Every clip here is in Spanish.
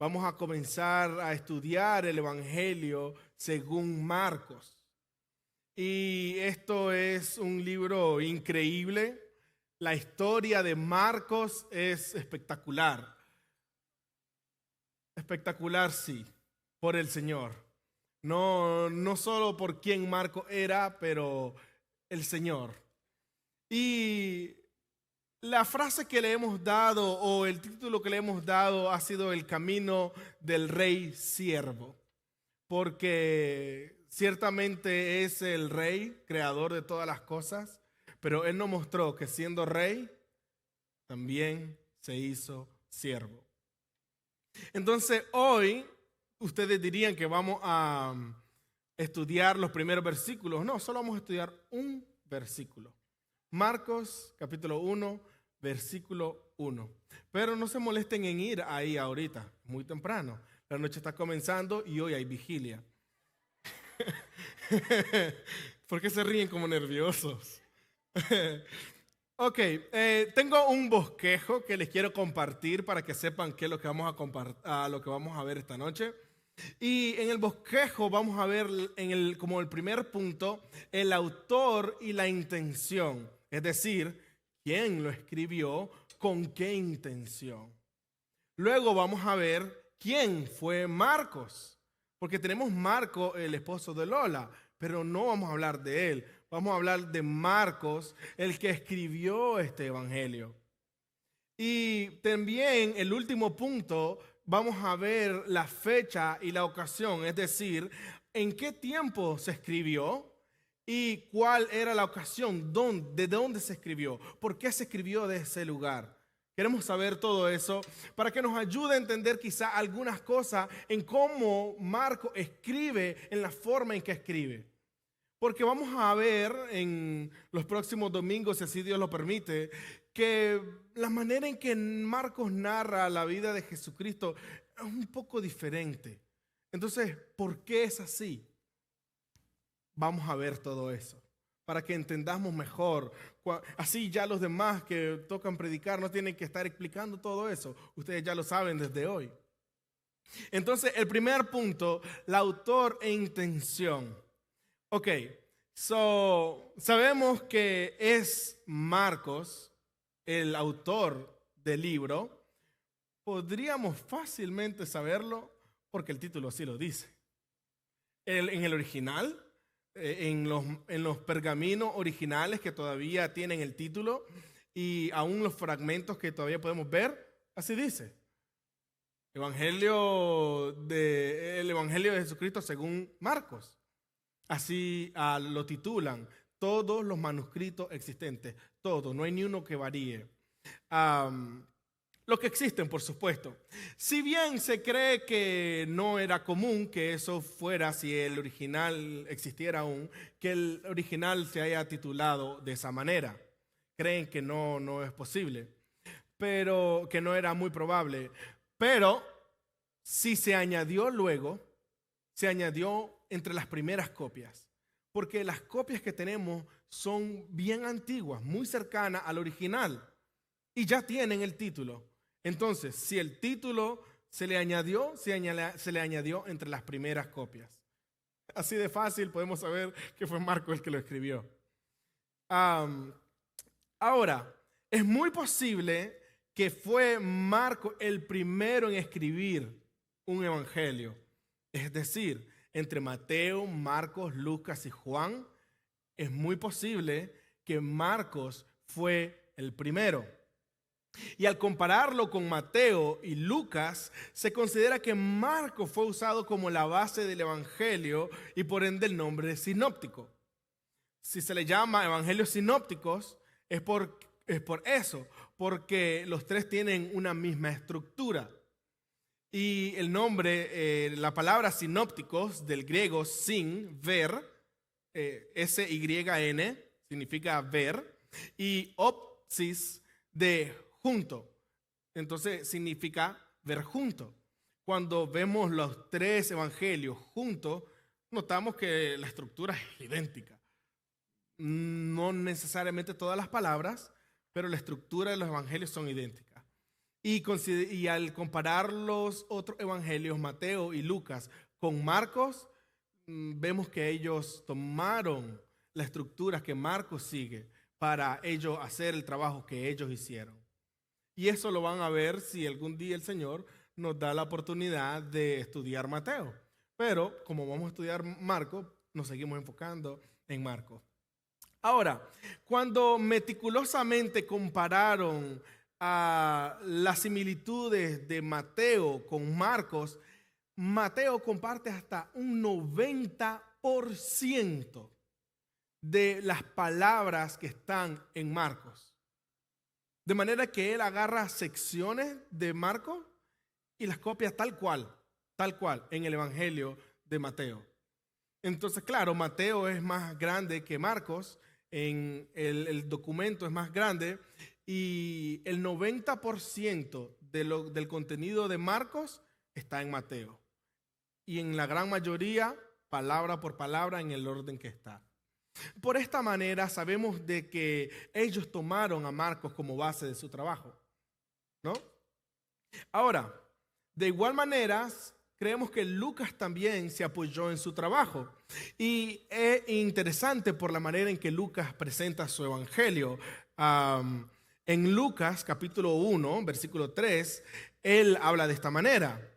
Vamos a comenzar a estudiar el Evangelio según Marcos. Y esto es un libro increíble. La historia de Marcos es espectacular. Espectacular, sí, por el Señor. No solo por quién Marcos era, pero el Señor. Y la frase que le hemos dado o el título que le hemos dado ha sido El camino del rey siervo, porque ciertamente es el rey, creador de todas las cosas, pero él nos mostró que siendo rey, también se hizo siervo. Entonces hoy ustedes dirían que vamos a estudiar los primeros versículos. No, solo vamos a estudiar un versículo. Marcos capítulo 1, versículo 1. Pero no se molesten en ir ahí ahorita, muy temprano. La noche está comenzando y hoy hay vigilia. ¿Por qué se ríen como nerviosos? Ok, tengo un bosquejo que les quiero compartir para que sepan qué es lo que lo que vamos a ver esta noche. Y en el bosquejo vamos a ver como el primer punto el autor y la intención, es decir, quién lo escribió, con qué intención. Luego vamos a ver quién fue Marcos, porque tenemos Marco, el esposo de Lola, pero no vamos a hablar de él. Vamos a hablar de Marcos, el que escribió este evangelio. Y también el último punto, vamos a ver la fecha y la ocasión, es decir, en qué tiempo se escribió y cuál era la ocasión, de dónde se escribió, por qué se escribió de ese lugar. Queremos saber todo eso para que nos ayude a entender quizá algunas cosas en cómo Marcos escribe, en la forma en que escribe. Porque vamos a ver en los próximos domingos, si así Dios lo permite, que la manera en que Marcos narra la vida de Jesucristo es un poco diferente. Entonces, ¿por qué es así? Vamos a ver todo eso, para que entendamos mejor. Así ya los demás que tocan predicar no tienen que estar explicando todo eso. Ustedes ya lo saben desde hoy. Entonces, el primer punto, el autor e intención. Ok, sabemos que es Marcos el autor del libro. Podríamos fácilmente saberlo porque el título así lo dice. En el original, en los pergaminos originales que todavía tienen el título y aún los fragmentos que todavía podemos ver, así dice. El Evangelio de Jesucristo según Marcos. Así lo titulan todos los manuscritos existentes, todos, no hay ni uno que varíe. Los que existen, por supuesto. Si bien se cree que no era común que eso fuera, si el original existiera aún, que el original se haya titulado de esa manera. Creen que no es posible, pero que no era muy probable. Pero si se añadió luego, se añadió entre las primeras copias, porque las copias que tenemos son bien antiguas, muy cercanas al original y ya tienen el título. Entonces, si el título se le añadió entre las primeras copias. Así de fácil podemos saber que fue Marcos el que lo escribió. Ahora, es muy posible que fue Marcos el primero en escribir un evangelio. Es decir, entre Mateo, Marcos, Lucas y Juan, es muy posible que Marcos fue el primero. Y al compararlo con Mateo y Lucas, se considera que Marcos fue usado como la base del evangelio y por ende el nombre de sinóptico. Si se le llama evangelios sinópticos, es por eso, porque los tres tienen una misma estructura. Y el nombre, la palabra sinópticos del griego sin, ver, S-Y-N, significa ver, y opsis de junto, entonces significa ver junto. Cuando vemos los tres evangelios juntos, notamos que la estructura es idéntica. No necesariamente todas las palabras, pero la estructura de los evangelios son idénticas. Y al comparar los otros evangelios, Mateo y Lucas, con Marcos, vemos que ellos tomaron la estructura que Marcos sigue para ellos hacer el trabajo que ellos hicieron. Y eso lo van a ver si algún día el Señor nos da la oportunidad de estudiar Mateo. Pero como vamos a estudiar Marcos, nos seguimos enfocando en Marcos. Ahora, cuando meticulosamente compararon las similitudes de Mateo con Marcos, Mateo comparte hasta un 90% de las palabras que están en Marcos. De manera que él agarra secciones de Marcos y las copia tal cual, en el Evangelio de Mateo. Entonces, claro, Mateo es más grande que Marcos, en el documento es más grande, y el 90% del contenido de Marcos está en Mateo. Y en la gran mayoría, palabra por palabra, en el orden que está. Por esta manera sabemos de que ellos tomaron a Marcos como base de su trabajo, ¿no? Ahora, de igual manera, creemos que Lucas también se apoyó en su trabajo. Y es interesante por la manera en que Lucas presenta su evangelio. En Lucas capítulo 1, versículo 3, él habla de esta manera.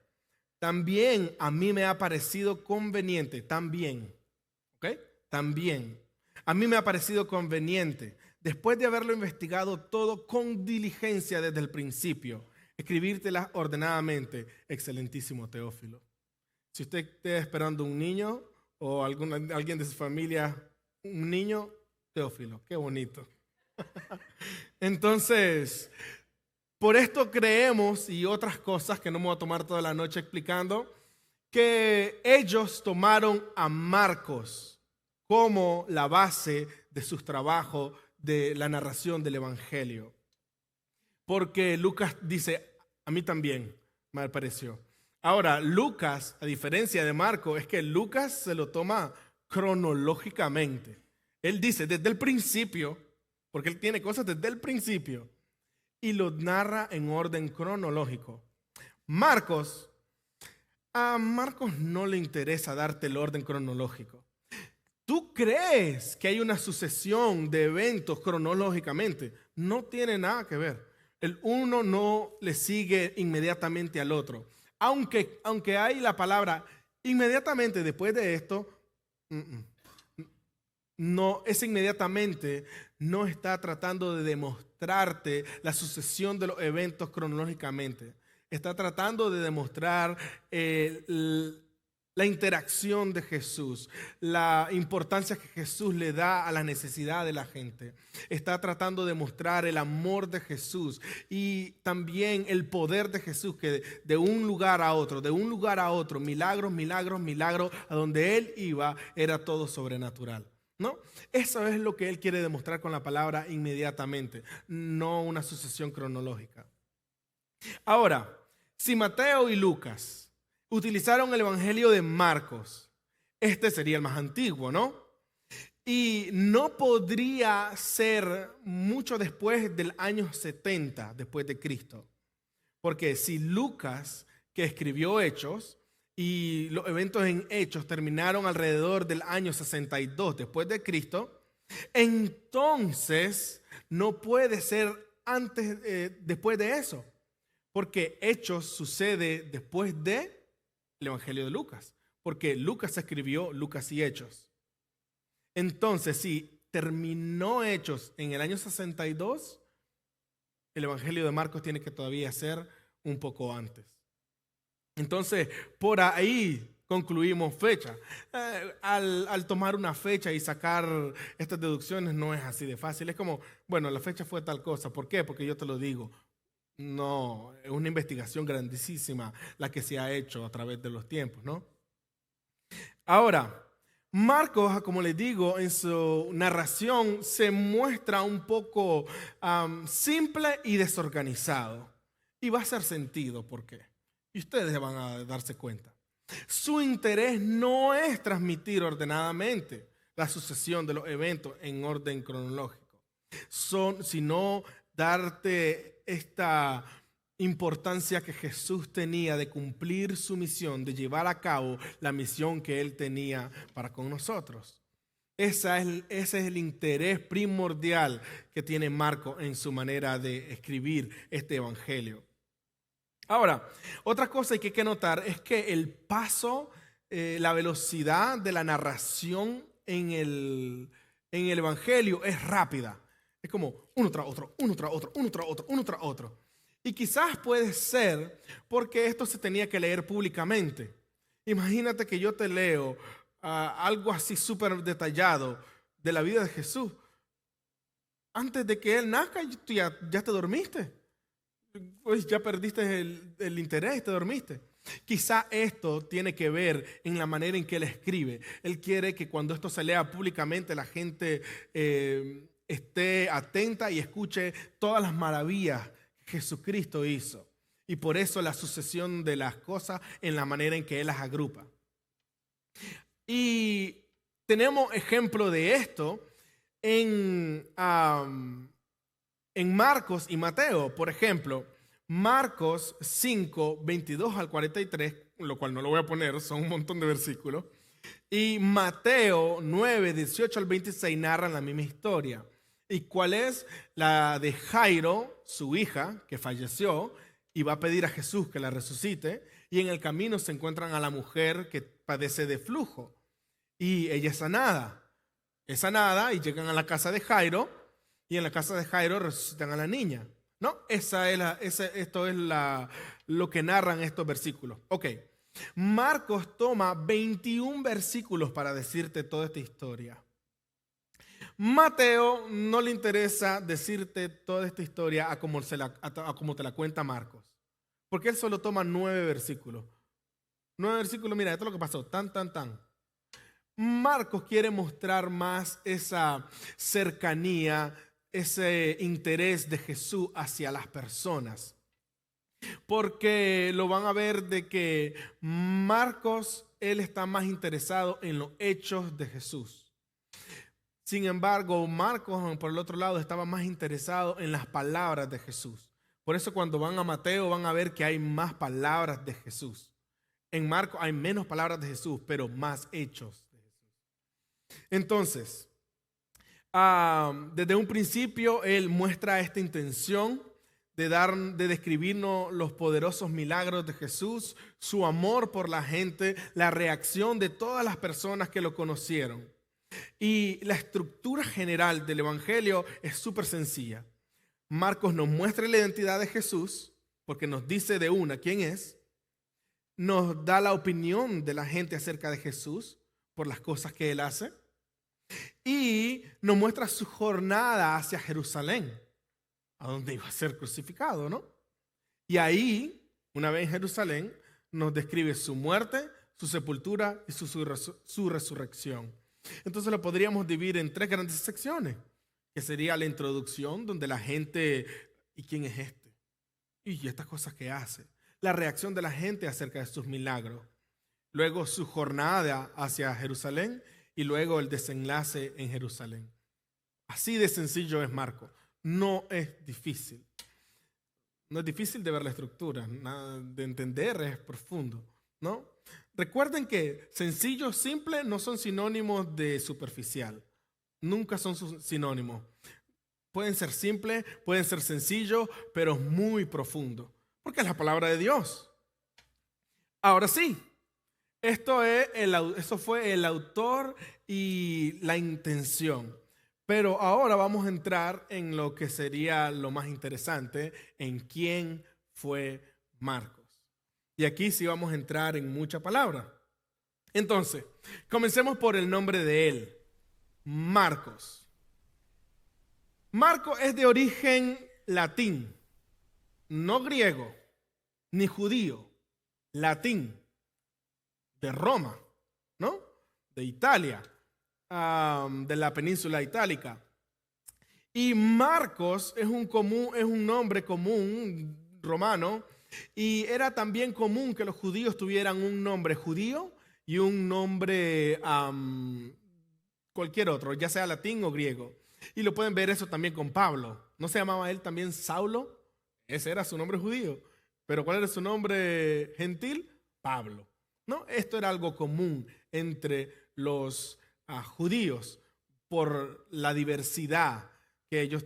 También a mí me ha parecido conveniente, también, ¿ok? También. A mí me ha parecido conveniente, después de haberlo investigado todo con diligencia desde el principio, escribírtela ordenadamente, excelentísimo Teófilo. Si usted está esperando un niño o alguien de su familia, un niño, Teófilo, qué bonito. Entonces, por esto creemos, y otras cosas que no me voy a tomar toda la noche explicando, que ellos tomaron a Marcos como la base de sus trabajos de la narración del Evangelio. Porque Lucas dice, a mí también me pareció. Ahora, Lucas, a diferencia de Marcos, es que Lucas se lo toma cronológicamente. Él dice desde el principio, porque él tiene cosas desde el principio, y lo narra en orden cronológico. A Marcos no le interesa darte el orden cronológico. ¿Tú crees que hay una sucesión de eventos cronológicamente? No tiene nada que ver. El uno no le sigue inmediatamente al otro. Aunque hay la palabra inmediatamente después de esto, no, ese inmediatamente no está tratando de demostrarte la sucesión de los eventos cronológicamente. Está tratando de demostrar la interacción de Jesús, la importancia que Jesús le da a la necesidad de la gente. Está tratando de mostrar el amor de Jesús y también el poder de Jesús, que de un lugar a otro, milagros, a donde Él iba, era todo sobrenatural. ¿No? Eso es lo que él quiere demostrar con la palabra inmediatamente, no una sucesión cronológica. Ahora, si Mateo y Lucas utilizaron el evangelio de Marcos, este sería el más antiguo, ¿no? Y no podría ser mucho después del año 70 después de Cristo. Porque si Lucas, que escribió Hechos, y los eventos en Hechos terminaron alrededor del año 62 después de Cristo, entonces no puede ser después de eso, porque Hechos sucede después del Evangelio de Lucas, porque Lucas escribió Lucas y Hechos. Entonces, si terminó Hechos en el año 62, el Evangelio de Marcos tiene que todavía ser un poco antes. Entonces, por ahí concluimos fecha. Al tomar una fecha y sacar estas deducciones no es así de fácil. Es como, bueno, la fecha fue tal cosa. ¿Por qué? Porque yo te lo digo. No, es una investigación grandísima la que se ha hecho a través de los tiempos, ¿no? Ahora, Marcos, como les digo, en su narración se muestra un poco simple y desorganizado. Y va a hacer sentido por qué. Y ustedes van a darse cuenta. Su interés no es transmitir ordenadamente la sucesión de los eventos en orden cronológico, sino darte esta importancia que Jesús tenía de cumplir su misión, de llevar a cabo la misión que Él tenía para con nosotros. Ese es el interés primordial que tiene Marcos en su manera de escribir este evangelio. Ahora, otra cosa que hay que notar es que el paso, la velocidad de la narración en el evangelio es rápida. Es como uno tras otro, uno tras otro, uno tras otro, uno tras otro. Y quizás puede ser porque esto se tenía que leer públicamente. Imagínate que yo te leo algo así súper detallado de la vida de Jesús. Antes de que Él nazca, tú ya te dormiste. Pues ya perdiste el interés, te dormiste. Quizá esto tiene que ver en la manera en que Él escribe. Él quiere que cuando esto se lea públicamente la gente esté atenta y escuche todas las maravillas que Jesucristo hizo. Y por eso la sucesión de las cosas en la manera en que Él las agrupa. Y tenemos ejemplo de esto en Marcos y Mateo. Por ejemplo, Marcos 5, 22 al 43, lo cual no lo voy a poner, son un montón de versículos. Y Mateo 9, 18 al 26 narran la misma historia. ¿Y cuál es? La de Jairo, su hija, que falleció, y va a pedir a Jesús que la resucite. Y en el camino se encuentran a la mujer que padece de flujo. Y ella es sanada. Es sanada y llegan a la casa de Jairo. Y en la casa de Jairo resucitan a la niña. ¿No? Esto es lo que narran estos versículos. Ok. Marcos toma 21 versículos para decirte toda esta historia. Mateo no le interesa decirte toda esta historia a como te la cuenta Marcos. Porque él solo toma 9 versículos. 9 versículos, mira, esto es lo que pasó. Tan. Marcos quiere mostrar más esa cercanía, ese interés de Jesús hacia las personas. Porque lo van a ver de que Marcos, él está más interesado en los hechos de Jesús. Sin embargo, Marcos, por el otro lado, estaba más interesado en las palabras de Jesús. Por eso cuando van a Mateo van a ver que hay más palabras de Jesús. En Marcos hay menos palabras de Jesús, pero más hechos de Jesús. Entonces, desde un principio él muestra esta intención de describirnos los poderosos milagros de Jesús, su amor por la gente, la reacción de todas las personas que lo conocieron. Y la estructura general del evangelio es súper sencilla. Marcos nos muestra la identidad de Jesús, porque nos dice de una quién es, nos da la opinión de la gente acerca de Jesús por las cosas que él hace, y nos muestra su jornada hacia Jerusalén, a donde iba a ser crucificado, ¿no? Y ahí, una vez en Jerusalén, nos describe su muerte, su sepultura y su resurrección. Entonces lo podríamos dividir en 3 grandes secciones, que sería la introducción, donde la gente, ¿y quién es este? Y estas cosas que hace. La reacción de la gente acerca de sus milagros. Luego su jornada hacia Jerusalén y luego el desenlace en Jerusalén. Así de sencillo es Marcos. No es difícil. No es difícil de ver la estructura, de entender es profundo, ¿no? Recuerden que sencillo, simple no son sinónimos de superficial. Nunca son sinónimos. Pueden ser simples, pueden ser sencillos, pero muy profundo. Porque es la palabra de Dios. Ahora sí, eso fue el autor y la intención. Pero ahora vamos a entrar en lo que sería lo más interesante, en quién fue Marcos. Y aquí sí vamos a entrar en mucha palabra. Entonces, comencemos por el nombre de él, Marcos. Marcos es de origen latín, no griego, ni judío, latín, de Roma, ¿no? De Italia, de la península itálica. Y Marcos es un nombre común romano. Y era también común que los judíos tuvieran un nombre judío y un nombre cualquier otro, ya sea latín o griego. Y lo pueden ver eso también con Pablo. ¿No se llamaba él también Saulo? Ese era su nombre judío. Pero ¿cuál era su nombre gentil? Pablo. ¿No? Esto era algo común entre los judíos por la diversidad que ellos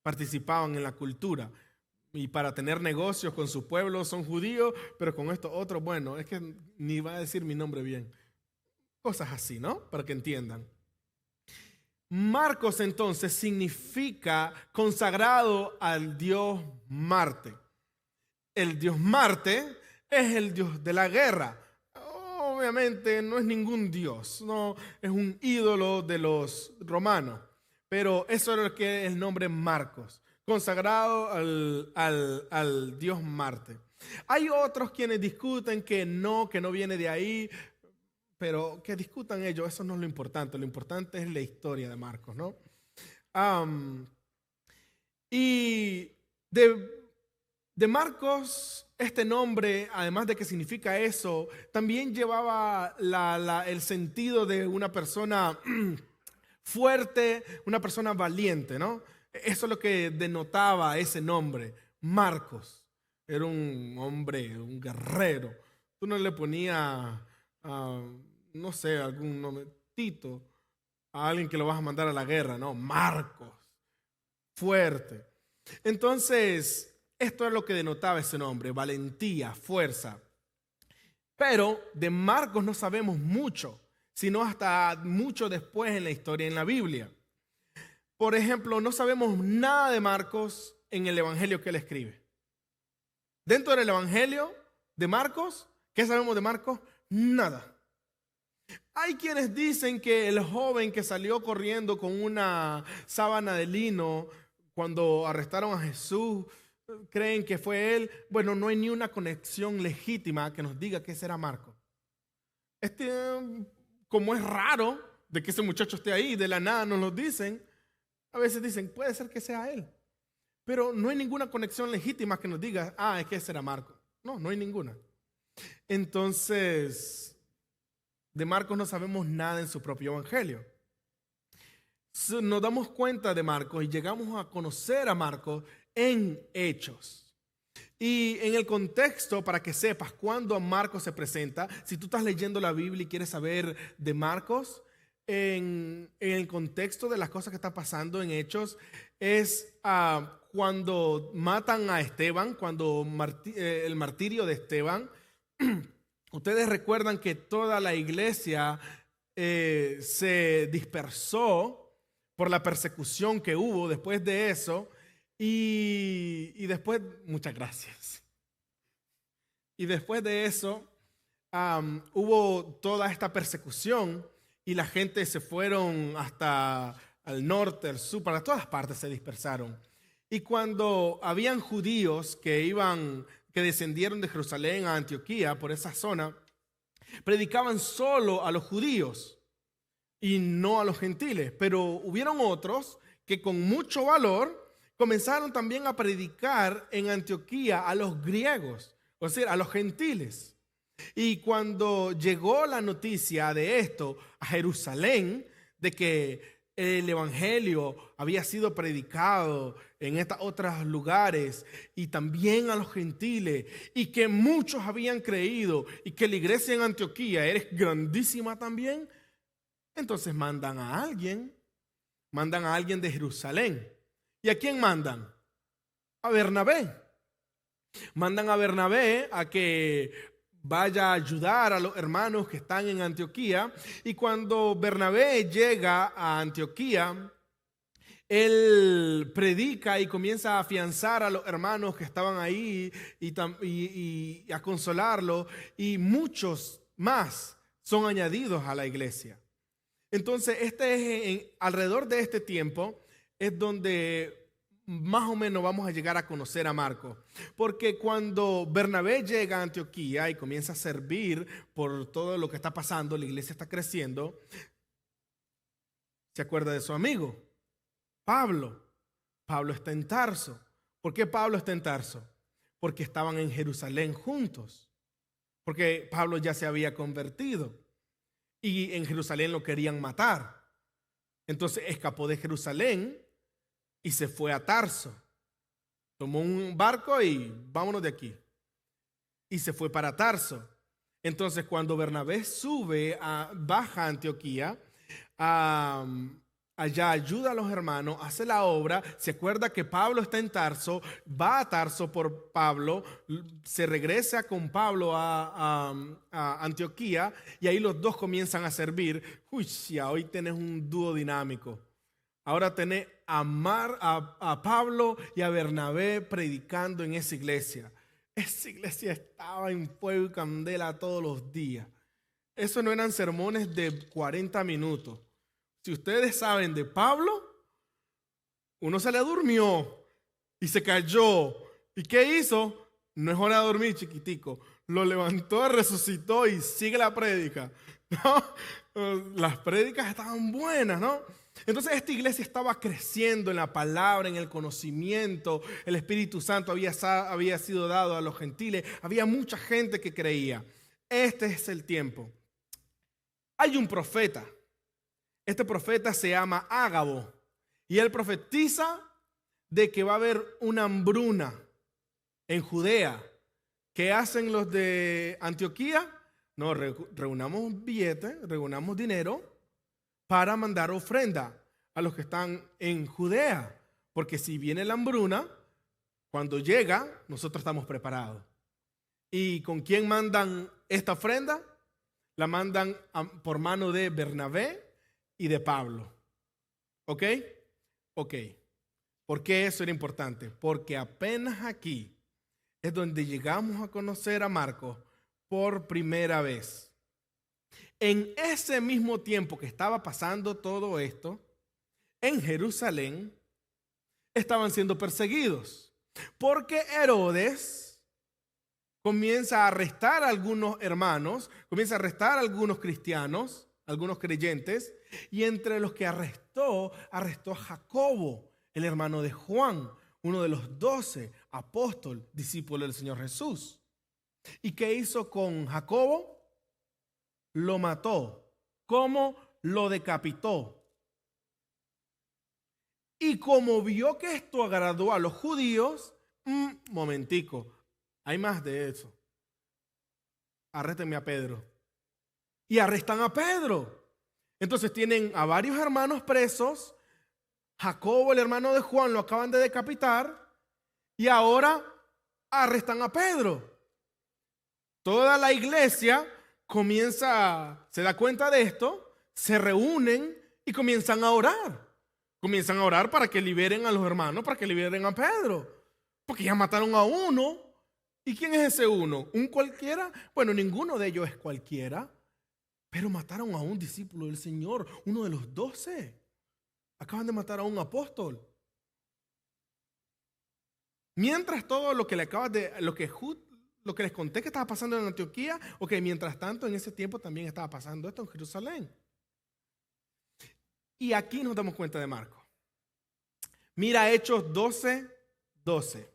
participaban en la cultura. Y para tener negocios con su pueblo son judíos, pero con estos otros, bueno, es que ni va a decir mi nombre bien. Cosas así, ¿no? Para que entiendan. Marcos entonces significa consagrado al dios Marte. El dios Marte es el dios de la guerra. Obviamente no es ningún dios, no es un ídolo de los romanos, pero eso es lo que es el nombre Marcos, consagrado al dios Marte. Hay otros quienes discuten que no viene de ahí, pero que discutan ellos, eso no es lo importante es la historia de Marcos, ¿no? Y de Marcos, este nombre, además de que significa eso, también llevaba el sentido de una persona fuerte, una persona valiente, ¿no? Eso es lo que denotaba ese nombre, Marcos. Era un hombre, un guerrero. Tú no le ponías, no sé, algún nombre, Tito, a alguien que lo vas a mandar a la guerra, ¿no? Marcos, fuerte. Entonces, esto es lo que denotaba ese nombre, valentía, fuerza. Pero de Marcos no sabemos mucho, sino hasta mucho después en la historia, en la Biblia. Por ejemplo, no sabemos nada de Marcos en el evangelio que él escribe. Dentro del evangelio de Marcos, ¿qué sabemos de Marcos? Nada. Hay quienes dicen que el joven que salió corriendo con una sábana de lino cuando arrestaron a Jesús, creen que fue él. Bueno, no hay ni una conexión legítima que nos diga que ese era Marcos. Como es raro de que ese muchacho esté ahí, de la nada nos lo dicen, a veces dicen, puede ser que sea él. Pero no hay ninguna conexión legítima que nos diga, es que ese era Marcos. No hay ninguna. Entonces, de Marcos no sabemos nada en su propio evangelio. Nos damos cuenta de Marcos y llegamos a conocer a Marcos en Hechos. Y en el contexto, para que sepas cuándo Marcos se presenta, si tú estás leyendo la Biblia y quieres saber de Marcos, en el contexto de las cosas que están pasando en Hechos, es cuando matan a Esteban, cuando el martirio de Esteban. Ustedes recuerdan que toda la iglesia se dispersó por la persecución que hubo después de eso. Y después, muchas gracias. Y después de eso, hubo toda esta persecución y la gente se fueron hasta al norte, al sur, para todas partes se dispersaron. Y cuando habían judíos que descendieron de Jerusalén a Antioquía, por esa zona, predicaban solo a los judíos y no a los gentiles. Pero hubieron otros que con mucho valor comenzaron también a predicar en Antioquía a los griegos, o sea, a los gentiles. Y cuando llegó la noticia de esto a Jerusalén, de que el evangelio había sido predicado en estos otros lugares y también a los gentiles, y que muchos habían creído y que la iglesia en Antioquía era grandísima también, entonces mandan a alguien de Jerusalén. ¿Y a quién mandan? A Bernabé. Mandan a Bernabé a que vaya a ayudar a los hermanos que están en Antioquía. Y cuando Bernabé llega a Antioquía, él predica y comienza a afianzar a los hermanos que estaban ahí y a consolarlos. Y muchos más son añadidos a la iglesia. Entonces, alrededor de este tiempo es donde más o menos vamos a llegar a conocer a Marcos. Porque cuando Bernabé llega a Antioquía y comienza a servir por todo lo que está pasando, la iglesia está creciendo, se acuerda de su amigo, Pablo. Pablo está en Tarso. ¿Por qué Pablo está en Tarso? Porque estaban en Jerusalén juntos. Porque Pablo ya se había convertido y en Jerusalén lo querían matar. Entonces escapó de Jerusalén y se fue a Tarso. Tomó un barco y vámonos de aquí. Y se fue para Tarso. Entonces, cuando Bernabé baja a Antioquía, allá ayuda a los hermanos, hace la obra, se acuerda que Pablo está en Tarso, va a Tarso por Pablo, se regresa con Pablo a Antioquía y ahí los dos comienzan a servir. Uy, ya, hoy tenés un dúo dinámico. Ahora tenés a Pablo y a Bernabé predicando en esa iglesia. Esa iglesia estaba en fuego y candela todos los días. Eso no eran sermones de 40 minutos. Si ustedes saben de Pablo, uno se le durmió y se cayó. ¿Y qué hizo? No es hora de dormir, chiquitico. Lo levantó, resucitó y sigue la prédica. ¿No? Las prédicas estaban buenas, ¿no? Entonces esta iglesia estaba creciendo en la palabra, en el conocimiento. El Espíritu Santo había sido dado a los gentiles. Había mucha gente que creía. Este es el tiempo. Hay un profeta. Este profeta se llama Ágabo. Y él profetiza de que va a haber una hambruna en Judea. ¿Qué hacen los de Antioquía? No, reunamos billetes, reunamos dinero para mandar ofrenda a los que están en Judea. Porque si viene la hambruna, cuando llega, nosotros estamos preparados. ¿Y con quién mandan esta ofrenda? La mandan por mano de Bernabé y de Pablo. ¿Ok? Ok. ¿Por qué eso era importante? Porque apenas aquí es donde llegamos a conocer a Marcos por primera vez. En ese mismo tiempo que estaba pasando todo esto, en Jerusalén estaban siendo perseguidos, porque Herodes comienza a arrestar a algunos hermanos, comienza a arrestar a algunos cristianos, algunos creyentes, y entre los que arrestó a Jacobo, el hermano de Juan, uno de los 12 apóstoles, discípulos del Señor Jesús. ¿Y qué hizo con Jacobo? Lo mató. ¿Cómo? Lo decapitó. Y como vio que esto agradó a los judíos, momentico, hay más de eso. Arréstenme a Pedro. Y arrestan a Pedro. Entonces tienen a varios hermanos presos. Jacobo, el hermano de Juan, lo acaban de decapitar. Y ahora arrestan a Pedro. Toda la iglesia se da cuenta de esto, se reúnen y comienzan a orar. Comienzan a orar para que liberen a los hermanos, para que liberen a Pedro. Porque ya mataron a uno. ¿Y quién es ese uno? ¿Un cualquiera? Bueno, ninguno de ellos es cualquiera. Pero mataron a un discípulo del Señor, uno de los 12. Acaban de matar a un apóstol. Mientras todo lo que les conté que estaba pasando en Antioquía, mientras tanto en ese tiempo también estaba pasando esto en Jerusalén. Y aquí nos damos cuenta de Marcos. Mira Hechos 12:12.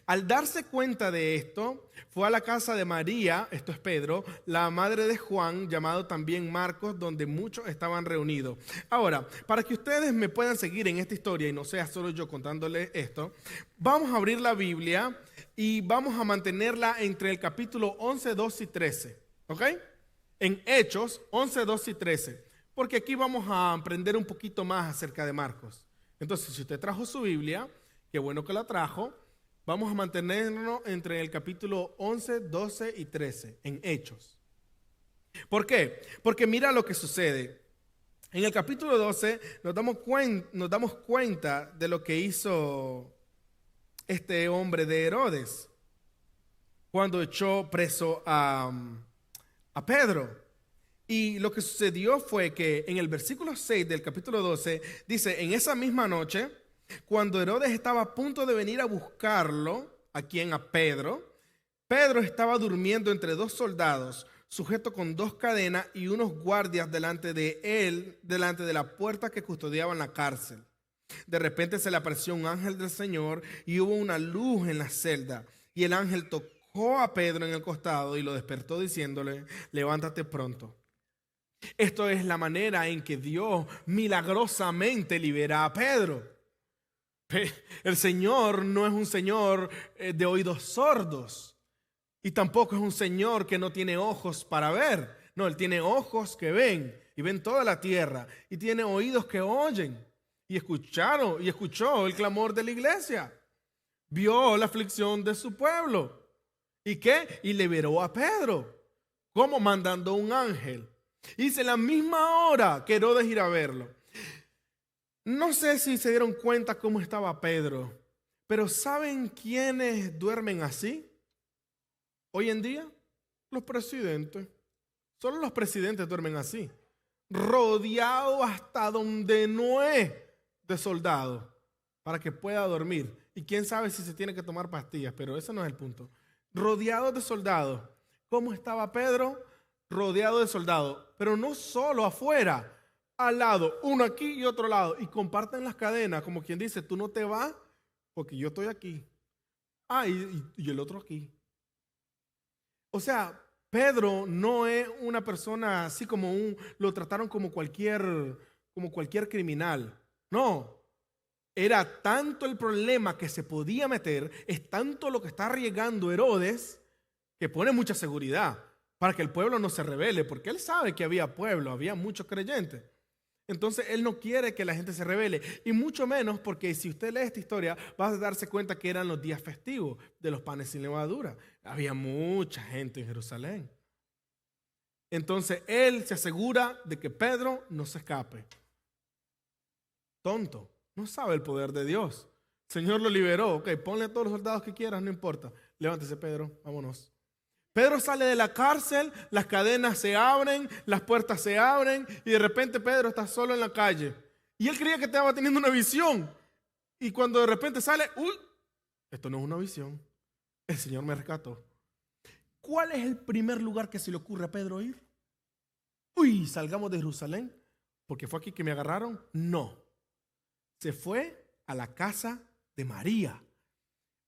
Al darse cuenta de esto, fue a la casa de María, esto es Pedro, la madre de Juan, llamado también Marcos, donde muchos estaban reunidos. Ahora, para que ustedes me puedan seguir en esta historia y no sea solo yo contándoles esto, vamos a abrir la Biblia y vamos a mantenerla entre el capítulo 11, 12 y 13. ¿Ok? En Hechos 11, 12 y 13. Porque aquí vamos a aprender un poquito más acerca de Marcos. Entonces, si usted trajo su Biblia, qué bueno que la trajo. Vamos a mantenernos entre el capítulo 11, 12 y 13, en Hechos. ¿Por qué? Porque mira lo que sucede. En el capítulo 12 nos damos cuenta de lo que hizo este hombre de Herodes cuando echó preso a Pedro. Y lo que sucedió fue que en el versículo 6 del capítulo 12 dice, en esa misma noche, cuando Herodes estaba a punto de venir a buscarlo, ¿a quién? A Pedro. Pedro estaba durmiendo entre dos soldados, sujeto con dos cadenas y unos guardias delante de él, delante de la puerta que custodiaban la cárcel. De repente se le apareció un ángel del Señor y hubo una luz en la celda. Y el ángel tocó a Pedro en el costado y lo despertó diciéndole, levántate pronto. Esto es la manera en que Dios milagrosamente libera a Pedro. El Señor no es un Señor de oídos sordos y tampoco es un Señor que no tiene ojos para ver. No, Él tiene ojos que ven y ven toda la tierra y tiene oídos que oyen y escuchó el clamor de la iglesia. Vio la aflicción de su pueblo. ¿Y qué? Y liberó a Pedro. ¿Cómo? Mandando un ángel. Hice la misma hora que Herodes ir a verlo. No sé si se dieron cuenta cómo estaba Pedro, pero ¿saben quiénes duermen así hoy en día? Los presidentes. Solo los presidentes duermen así, rodeado hasta donde no es de soldados para que pueda dormir. Y quién sabe si se tiene que tomar pastillas, pero ese no es el punto. Rodeado de soldados. ¿Cómo estaba Pedro? Rodeado de soldados, pero no solo afuera, al lado, uno aquí y otro lado, y comparten las cadenas, como quien dice, tú no te vas porque yo estoy aquí. Y el otro aquí. O sea, Pedro no es una persona así como lo trataron como cualquier criminal. No, era tanto el problema que se podía meter, es tanto lo que está arriesgando Herodes, que pone mucha seguridad para que el pueblo no se rebele, porque él sabe que había pueblo, había muchos creyentes. Entonces él no quiere que la gente se rebele, y mucho menos porque si usted lee esta historia va a darse cuenta que eran los días festivos de los panes sin levadura. Había mucha gente en Jerusalén. Entonces él se asegura de que Pedro no se escape. Tonto, no sabe el poder de Dios. El Señor lo liberó. Ok, ponle a todos los soldados que quieras, no importa. Levántese, Pedro, vámonos. Pedro sale de la cárcel, las cadenas se abren, las puertas se abren y de repente Pedro está solo en la calle. Y él creía que estaba teniendo una visión. Y cuando de repente sale, esto no es una visión. El Señor me rescató. ¿Cuál es el primer lugar que se le ocurre a Pedro ir? Salgamos de Jerusalén, porque fue aquí que me agarraron. No. Se fue a la casa de María.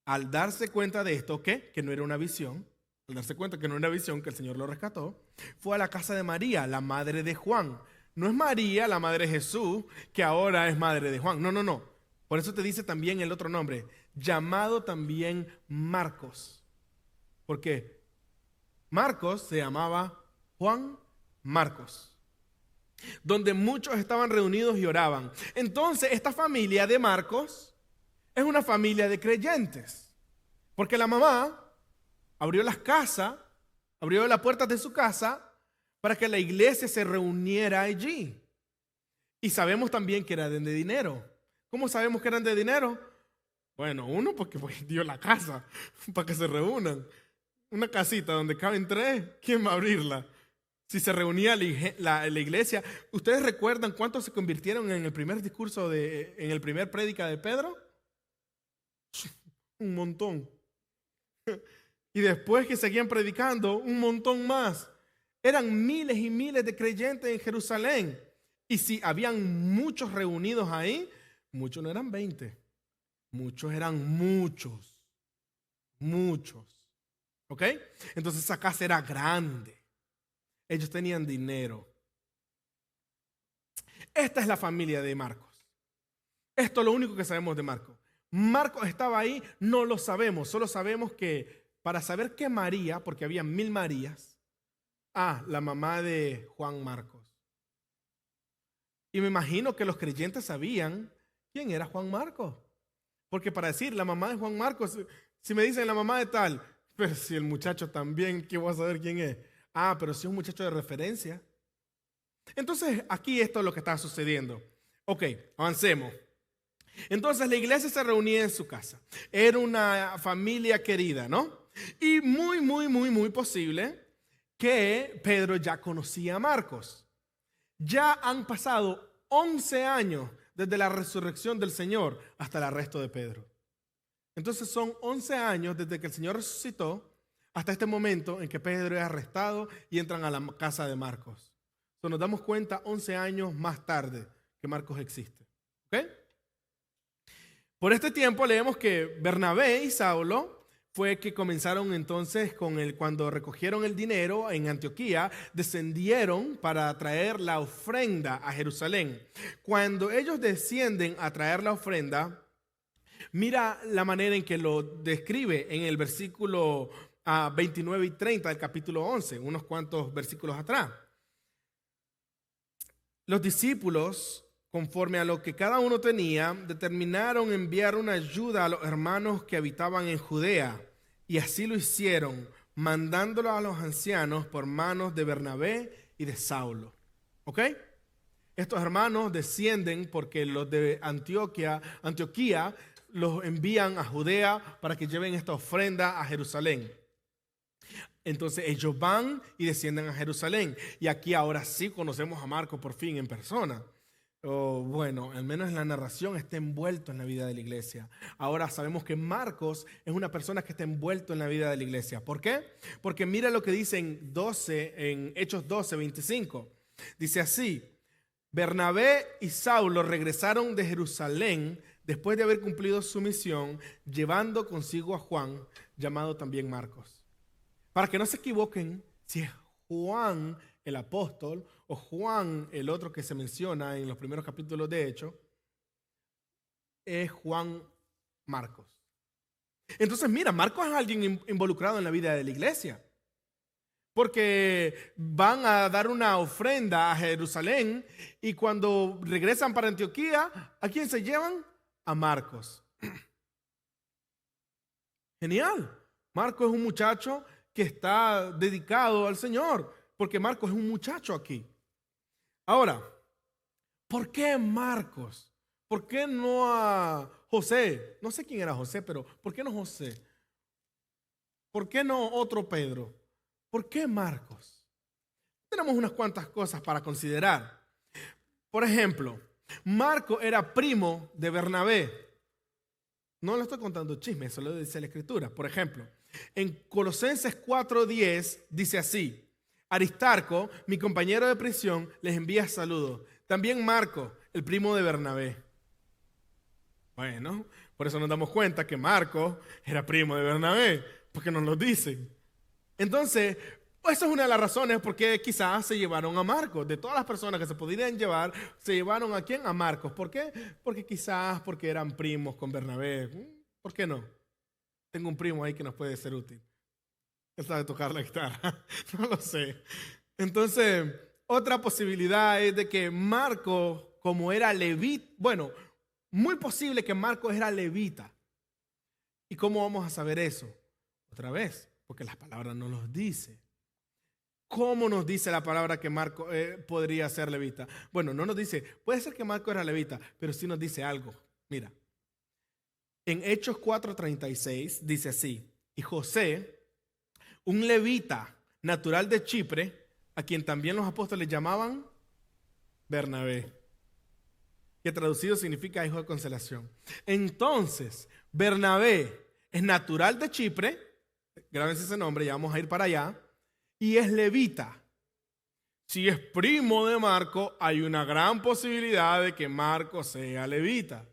Al darse cuenta de esto, ¿qué? Que no era una visión. Al darse cuenta que no era una visión, que el Señor lo rescató, fue a la casa de María, la madre de Juan. No es María, la madre de Jesús, que ahora es madre de Juan. No. Por eso te dice también el otro nombre, llamado también Marcos. Porque Marcos se llamaba Juan Marcos, donde muchos estaban reunidos y oraban. Entonces, esta familia de Marcos es una familia de creyentes, porque la mamá abrió las casas, abrió las puertas de su casa para que la iglesia se reuniera allí. Y sabemos también que eran de dinero. ¿Cómo sabemos que eran de dinero? Bueno, uno porque dio la casa para que se reúnan. Una casita donde caben 3, ¿quién va a abrirla? Si se reunía la iglesia. ¿Ustedes recuerdan cuántos se convirtieron en el primer discurso, en el primer prédica de Pedro? Un montón. Y después que seguían predicando, un montón más. Eran miles y miles de creyentes en Jerusalén. Y si habían muchos reunidos ahí, muchos no eran 20. Muchos eran muchos. ¿Ok? Entonces esa casa era grande. Ellos tenían dinero. Esta es la familia de Marcos. Esto es lo único que sabemos de Marcos. Marcos estaba ahí, no lo sabemos. Solo sabemos que para saber que María, porque había 1000 Marías, la mamá de Juan Marcos. Y me imagino que los creyentes sabían quién era Juan Marcos. Porque para decir la mamá de Juan Marcos, si me dicen la mamá de tal, pero si el muchacho también, ¿qué voy a saber quién es? Pero si es un muchacho de referencia. Entonces, aquí esto es lo que está sucediendo. Ok, avancemos. Entonces, la iglesia se reunía en su casa. Era una familia querida, ¿no? Y muy posible que Pedro ya conocía a Marcos. Ya han pasado 11 años desde la resurrección del Señor hasta el arresto de Pedro. Entonces son 11 años desde que el Señor resucitó hasta este momento en que Pedro es arrestado y entran a la casa de Marcos. Entonces nos damos cuenta 11 años más tarde que Marcos existe. ¿Ok? Por este tiempo leemos que Bernabé y Saulo fue que comenzaron entonces cuando recogieron el dinero en Antioquía, descendieron para traer la ofrenda a Jerusalén. Cuando ellos descienden a traer la ofrenda, Mira la manera en que lo describe en el versículo 29 y 30 del capítulo 11, unos cuantos versículos atrás. Los discípulos, conforme a lo que cada uno tenía, determinaron enviar una ayuda a los hermanos que habitaban en Judea, y así lo hicieron, mandándolo a los ancianos por manos de Bernabé y de Saulo. ¿Ok? Estos hermanos descienden porque los de Antioquía los envían a Judea para que lleven esta ofrenda a Jerusalén. Entonces ellos van y descienden a Jerusalén. Y aquí ahora sí conocemos a Marcos por fin en persona. Bueno, al menos en la narración está envuelto en la vida de la iglesia. Ahora sabemos que Marcos es una persona que está envuelto en la vida de la iglesia. ¿Por qué? Porque mira lo que dice en Hechos 12, 25. Dice así: Bernabé y Saulo regresaron de Jerusalén después de haber cumplido su misión, llevando consigo a Juan, llamado también Marcos. Para que no se equivoquen si es Juan el apóstol o Juan el otro que se menciona en los primeros capítulos de Hechos, es Juan Marcos. Entonces mira, Marcos es alguien involucrado en la vida de la iglesia. Porque van a dar una ofrenda a Jerusalén y cuando regresan para Antioquía, ¿a quién se llevan? A Marcos. Genial. Marcos es un muchacho que está dedicado al Señor, porque Marcos es un muchacho aquí. Ahora, ¿por qué Marcos? ¿Por qué no a José? No sé quién era José, pero ¿por qué no José? ¿Por qué no otro Pedro? ¿Por qué Marcos? Tenemos unas cuantas cosas para considerar. Por ejemplo, Marcos era primo de Bernabé. No le estoy contando chismes, eso lo dice la Escritura. Por ejemplo, en Colosenses 4:10 dice así: Aristarco, mi compañero de prisión, les envía saludos. También Marcos, el primo de Bernabé. Bueno, por eso nos damos cuenta que Marcos era primo de Bernabé, porque nos lo dicen. Entonces, esa es una de las razones por qué quizás se llevaron a Marcos. De todas las personas que se podrían llevar, se llevaron ¿a quién? A Marcos. ¿Por qué? Porque eran primos con Bernabé. ¿Por qué no? Tengo un primo ahí que nos puede ser útil. Él sabe tocar la guitarra. No lo sé. Entonces, otra posibilidad es de que Marcos, como era levita, bueno, muy posible que Marcos era levita. ¿Y cómo vamos a saber eso? Otra vez, porque las palabras no nos dicen. ¿Cómo nos dice la palabra que Marcos podría ser levita? Bueno, no nos dice, puede ser que Marcos era levita, pero sí nos dice algo. Mira, en Hechos 4:36 dice así: y José, un levita natural de Chipre, a quien también los apóstoles llamaban Bernabé, que traducido significa hijo de consolación. Entonces, Bernabé es natural de Chipre, grábense ese nombre, ya vamos a ir para allá, y es levita. Si es primo de Marco, hay una gran posibilidad de que Marco sea levita.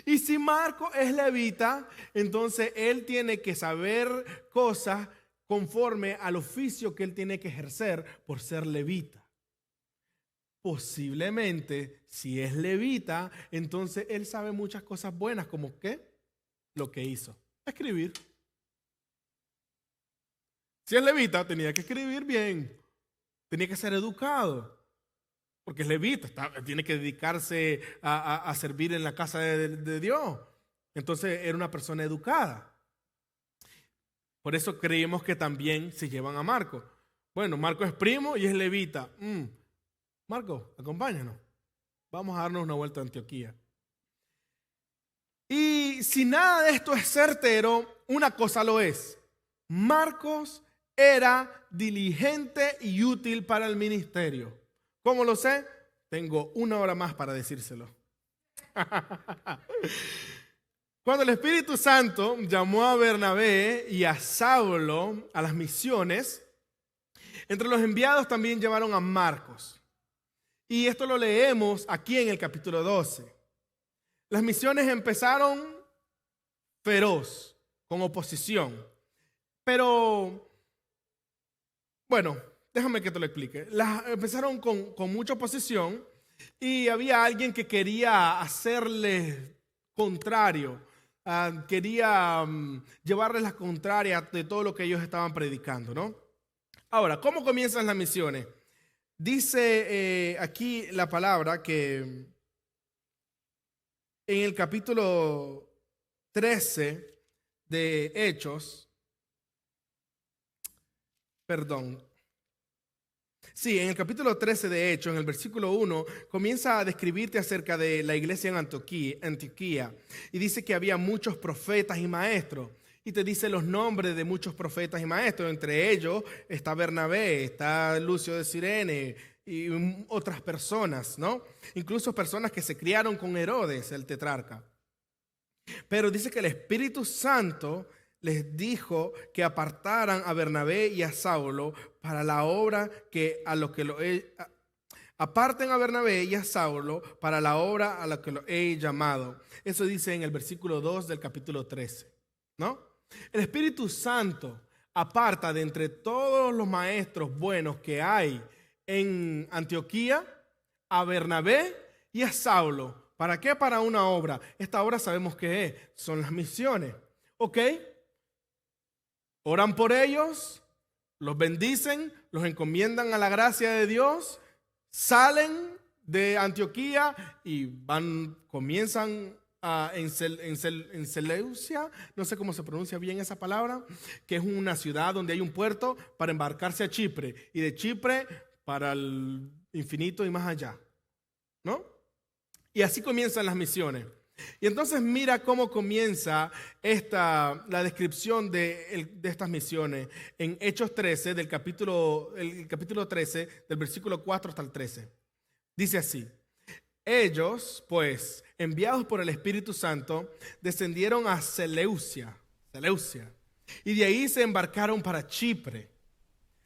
Y si Marco es levita, entonces él tiene que saber cosas conforme al oficio que él tiene que ejercer por ser levita. Posiblemente, si es levita, entonces él sabe muchas cosas buenas, como ¿qué? Lo que hizo, escribir. Si es levita, tenía que escribir bien, tenía que ser educado, porque es levita, tiene que dedicarse a servir en la casa de Dios. Entonces era una persona educada. Por eso creemos que también se llevan a Marco. Bueno, Marco es primo y es levita. Marco, acompáñanos. Vamos a darnos una vuelta a Antioquía. Y si nada de esto es certero, una cosa lo es. Marcos era diligente y útil para el ministerio. ¿Cómo lo sé? Tengo 1 hora más para decírselo. Cuando el Espíritu Santo llamó a Bernabé y a Saulo a las misiones, entre los enviados también llevaron a Marcos. Y esto lo leemos aquí en el capítulo 12. Las misiones empezaron feroz, con oposición. Pero, bueno, déjame que te lo explique. Empezaron con mucha oposición y había alguien que quería hacerle contrario. quería llevarles la contraria de todo lo que ellos estaban predicando, ¿no? Ahora, ¿cómo comienzan las misiones? Dice aquí la palabra que en el capítulo 13 de Hechos, en el capítulo 13 de Hechos, en el versículo 1, comienza a describirte acerca de la iglesia en Antioquía. Y dice que había muchos profetas y maestros. Y te dice los nombres de muchos profetas y maestros. Entre ellos está Bernabé, está Lucio de Cirene y otras personas, ¿no? Incluso personas que se criaron con Herodes, el tetrarca. Pero dice que el Espíritu Santo les dijo que apartaran a Bernabé y a Saulo para la obra aparten a Bernabé y a Saulo para la obra a la que lo he llamado. Eso dice en el versículo 2 del capítulo 13, ¿no? El Espíritu Santo aparta de entre todos los maestros buenos que hay en Antioquía a Bernabé y a Saulo. ¿Para qué? Para una obra. Esta obra sabemos qué es. Son las misiones. ¿Ok? Oran por ellos, los bendicen, los encomiendan a la gracia de Dios, salen de Antioquía y comienzan en Seleucia, no sé cómo se pronuncia bien esa palabra, que es una ciudad donde hay un puerto para embarcarse a Chipre y de Chipre para el infinito y más allá, ¿no? Y así comienzan las misiones. Y entonces mira cómo comienza la descripción de estas misiones en Hechos 13, el capítulo 13, del versículo 4 hasta el 13. Dice así: ellos, pues, enviados por el Espíritu Santo, descendieron a Seleucia, y de ahí se embarcaron para Chipre.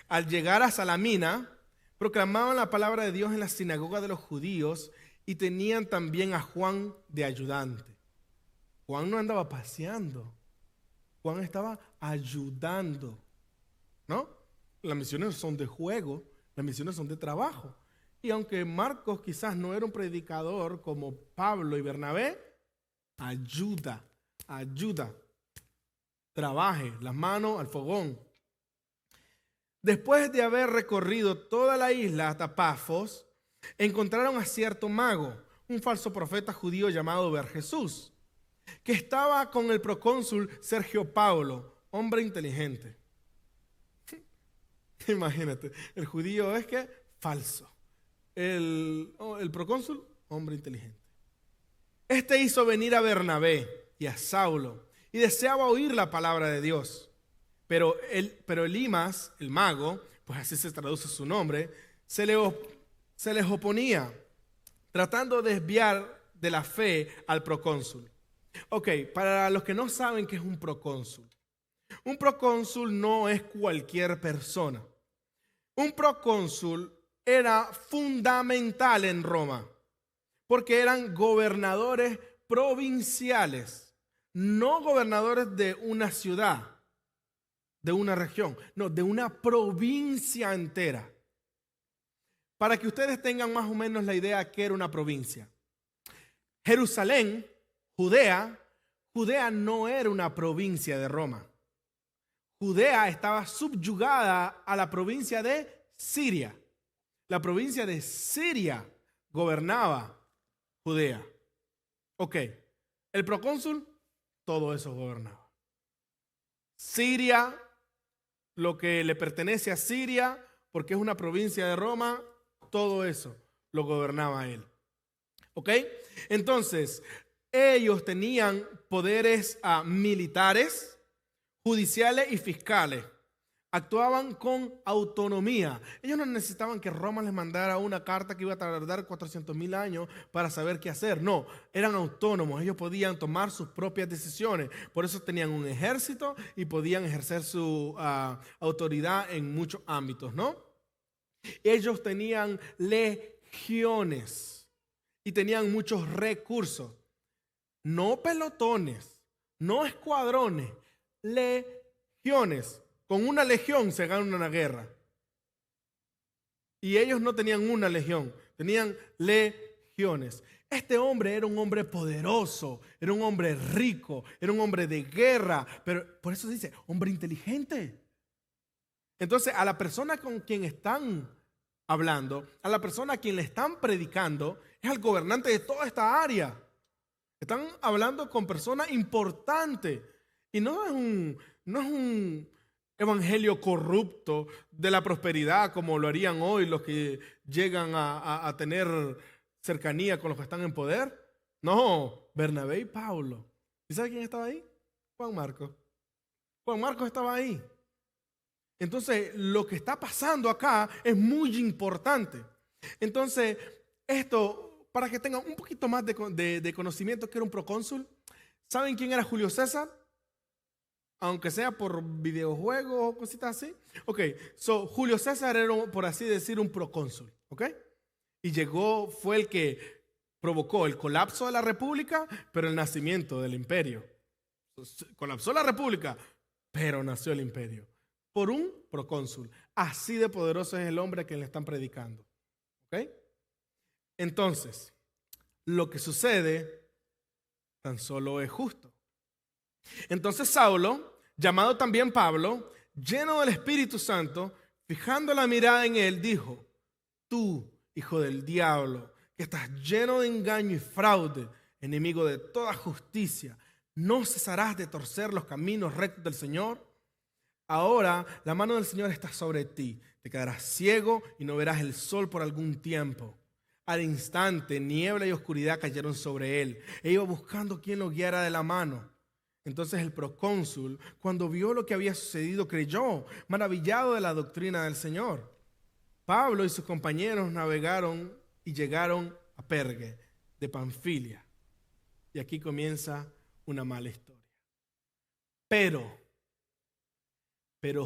Al llegar a Salamina, proclamaban la palabra de Dios en la sinagoga de los judíos y tenían también a Juan de ayudante. Juan no andaba paseando, Juan estaba ayudando, ¿no? Las misiones son de juego, las misiones son de trabajo. Y aunque Marcos quizás no era un predicador como Pablo y Bernabé, ayuda. Trabaje, las manos al fogón. Después de haber recorrido toda la isla hasta Pafos, encontraron a cierto mago, un falso profeta judío llamado Barjesús, que estaba con el procónsul Sergio Paulo, hombre inteligente. Imagínate, el judío es que falso. El procónsul, hombre inteligente. Este hizo venir a Bernabé y a Saulo y deseaba oír la palabra de Dios. Pero Elimas, el mago, pues así se traduce su nombre, se les oponía, tratando de desviar de la fe al procónsul. Ok, para los que no saben qué es un procónsul no es cualquier persona. Un procónsul era fundamental en Roma, porque eran gobernadores provinciales, no gobernadores de una ciudad, de una región, no, de una provincia entera. Para que ustedes tengan más o menos la idea de qué era una provincia. Jerusalén, Judea no era una provincia de Roma. Judea estaba subyugada a la provincia de Siria. La provincia de Siria gobernaba Judea. Ok, el procónsul, todo eso gobernaba. Siria, lo que le pertenece a Siria, porque es una provincia de Roma, todo eso lo gobernaba él. ¿Ok? Entonces, ellos tenían poderes militares, judiciales y fiscales. Actuaban con autonomía. Ellos no necesitaban que Roma les mandara una carta que iba a tardar 400,000 años para saber qué hacer. No, eran autónomos. Ellos podían tomar sus propias decisiones. Por eso tenían un ejército y podían ejercer su autoridad en muchos ámbitos, ¿no? Ellos tenían legiones y tenían muchos recursos. No pelotones, no escuadrones, legiones. Con una legión se gana una guerra. Y ellos no tenían una legión, tenían legiones. Este hombre era un hombre poderoso, era un hombre rico, era un hombre de guerra, pero por eso se dice hombre inteligente. Entonces, a la persona con quien están hablando, a la persona a quien le están predicando, es al gobernante de toda esta área. Están hablando con personas importantes. Y no es un evangelio corrupto de la prosperidad como lo harían hoy los que llegan a tener cercanía con los que están en poder. No, Bernabé y Pablo. ¿Y sabe quién estaba ahí? Juan Marcos. Juan Marcos estaba ahí. Entonces, lo que está pasando acá es muy importante. Entonces, esto, para que tengan un poquito más de conocimiento, que era un procónsul. ¿Saben quién era Julio César? Aunque sea por videojuegos o cositas así. Ok, Julio César era, por así decir, un procónsul. Ok, y fue el que provocó el colapso de la república, pero el nacimiento del imperio. Colapsó la república, pero nació el imperio. Por un procónsul. Así de poderoso es el hombre a quien le están predicando. ¿Ok? Entonces, lo que sucede tan solo es justo. Entonces Saulo, llamado también Pablo, lleno del Espíritu Santo, fijando la mirada en él, dijo: tú, hijo del diablo, que estás lleno de engaño y fraude, enemigo de toda justicia, ¿no cesarás de torcer los caminos rectos del Señor? Ahora la mano del Señor está sobre ti. Te quedarás ciego y no verás el sol por algún tiempo. Al instante, niebla y oscuridad cayeron sobre él. E iba buscando quien lo guiara de la mano. Entonces el procónsul, cuando vio lo que había sucedido, creyó, maravillado de la doctrina del Señor. Pablo y sus compañeros navegaron y llegaron a Perge de Panfilia. Y aquí comienza una mala historia. Pero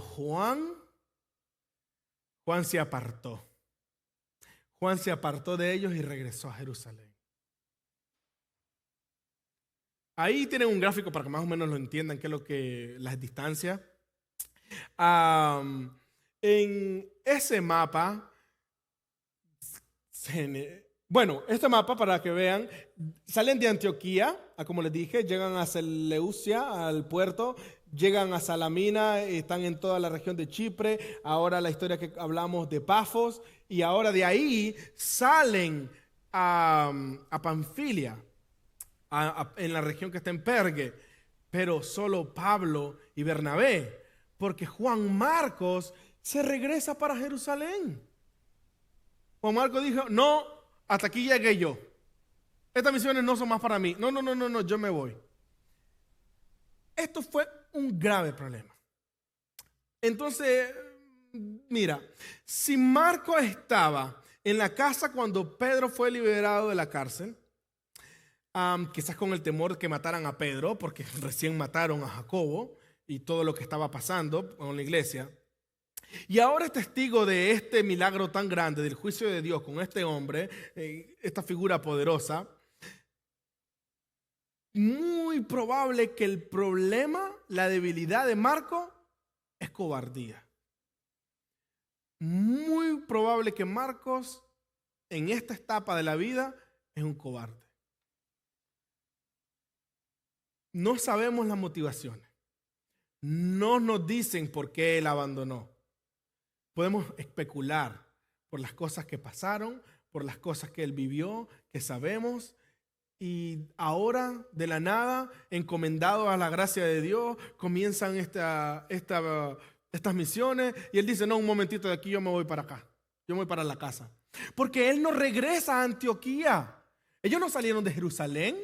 Juan se apartó. Juan se apartó de ellos y regresó a Jerusalén. Ahí tienen un gráfico para que más o menos lo entiendan, qué es lo que las distancias. En ese mapa, este mapa para que vean, salen de Antioquía, como les dije, llegan a Seleucia, al puerto, llegan a Salamina, están en toda la región de Chipre, ahora la historia que hablamos de Pafos, y ahora de ahí salen a Panfilia, en la región que está en Perge, pero solo Pablo y Bernabé, porque Juan Marcos se regresa para Jerusalén. Juan Marcos dijo: no, hasta aquí llegué yo. Estas misiones no son más para mí. No, yo me voy. Esto fue un grave problema. Entonces, mira, si Marcos estaba en la casa cuando Pedro fue liberado de la cárcel, quizás con el temor que mataran a Pedro, porque recién mataron a Jacobo y todo lo que estaba pasando con la iglesia, y ahora es testigo de este milagro tan grande, del juicio de Dios con este hombre, esta figura poderosa, muy probable que el problema, la debilidad de Marcos, es cobardía. Muy probable que Marcos, en esta etapa de la vida, es un cobarde. No sabemos las motivaciones. No nos dicen por qué él abandonó. Podemos especular por las cosas que pasaron, por las cosas que él vivió, que sabemos. Y ahora, de la nada, encomendado a la gracia de Dios, comienzan estas misiones. Y él dice: no, un momentito, de aquí yo me voy para acá. Yo me voy para la casa. Porque él no regresa a Antioquía. Ellos no salieron de Jerusalén.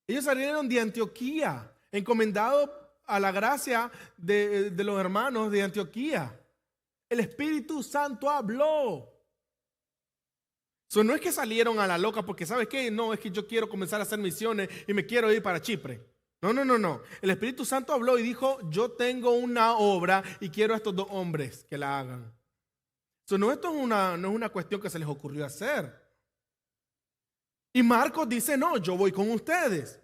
Ellos salieron de Antioquía, encomendados a la gracia de los hermanos de Antioquía. El Espíritu Santo habló. No es que salieron a la loca porque, ¿sabes qué? No, es que yo quiero comenzar a hacer misiones y me quiero ir para Chipre. No. El Espíritu Santo habló y dijo: yo tengo una obra y quiero a estos dos hombres que la hagan. No, esto no es una cuestión que se les ocurrió hacer. Y Marcos dice: no, yo voy con ustedes.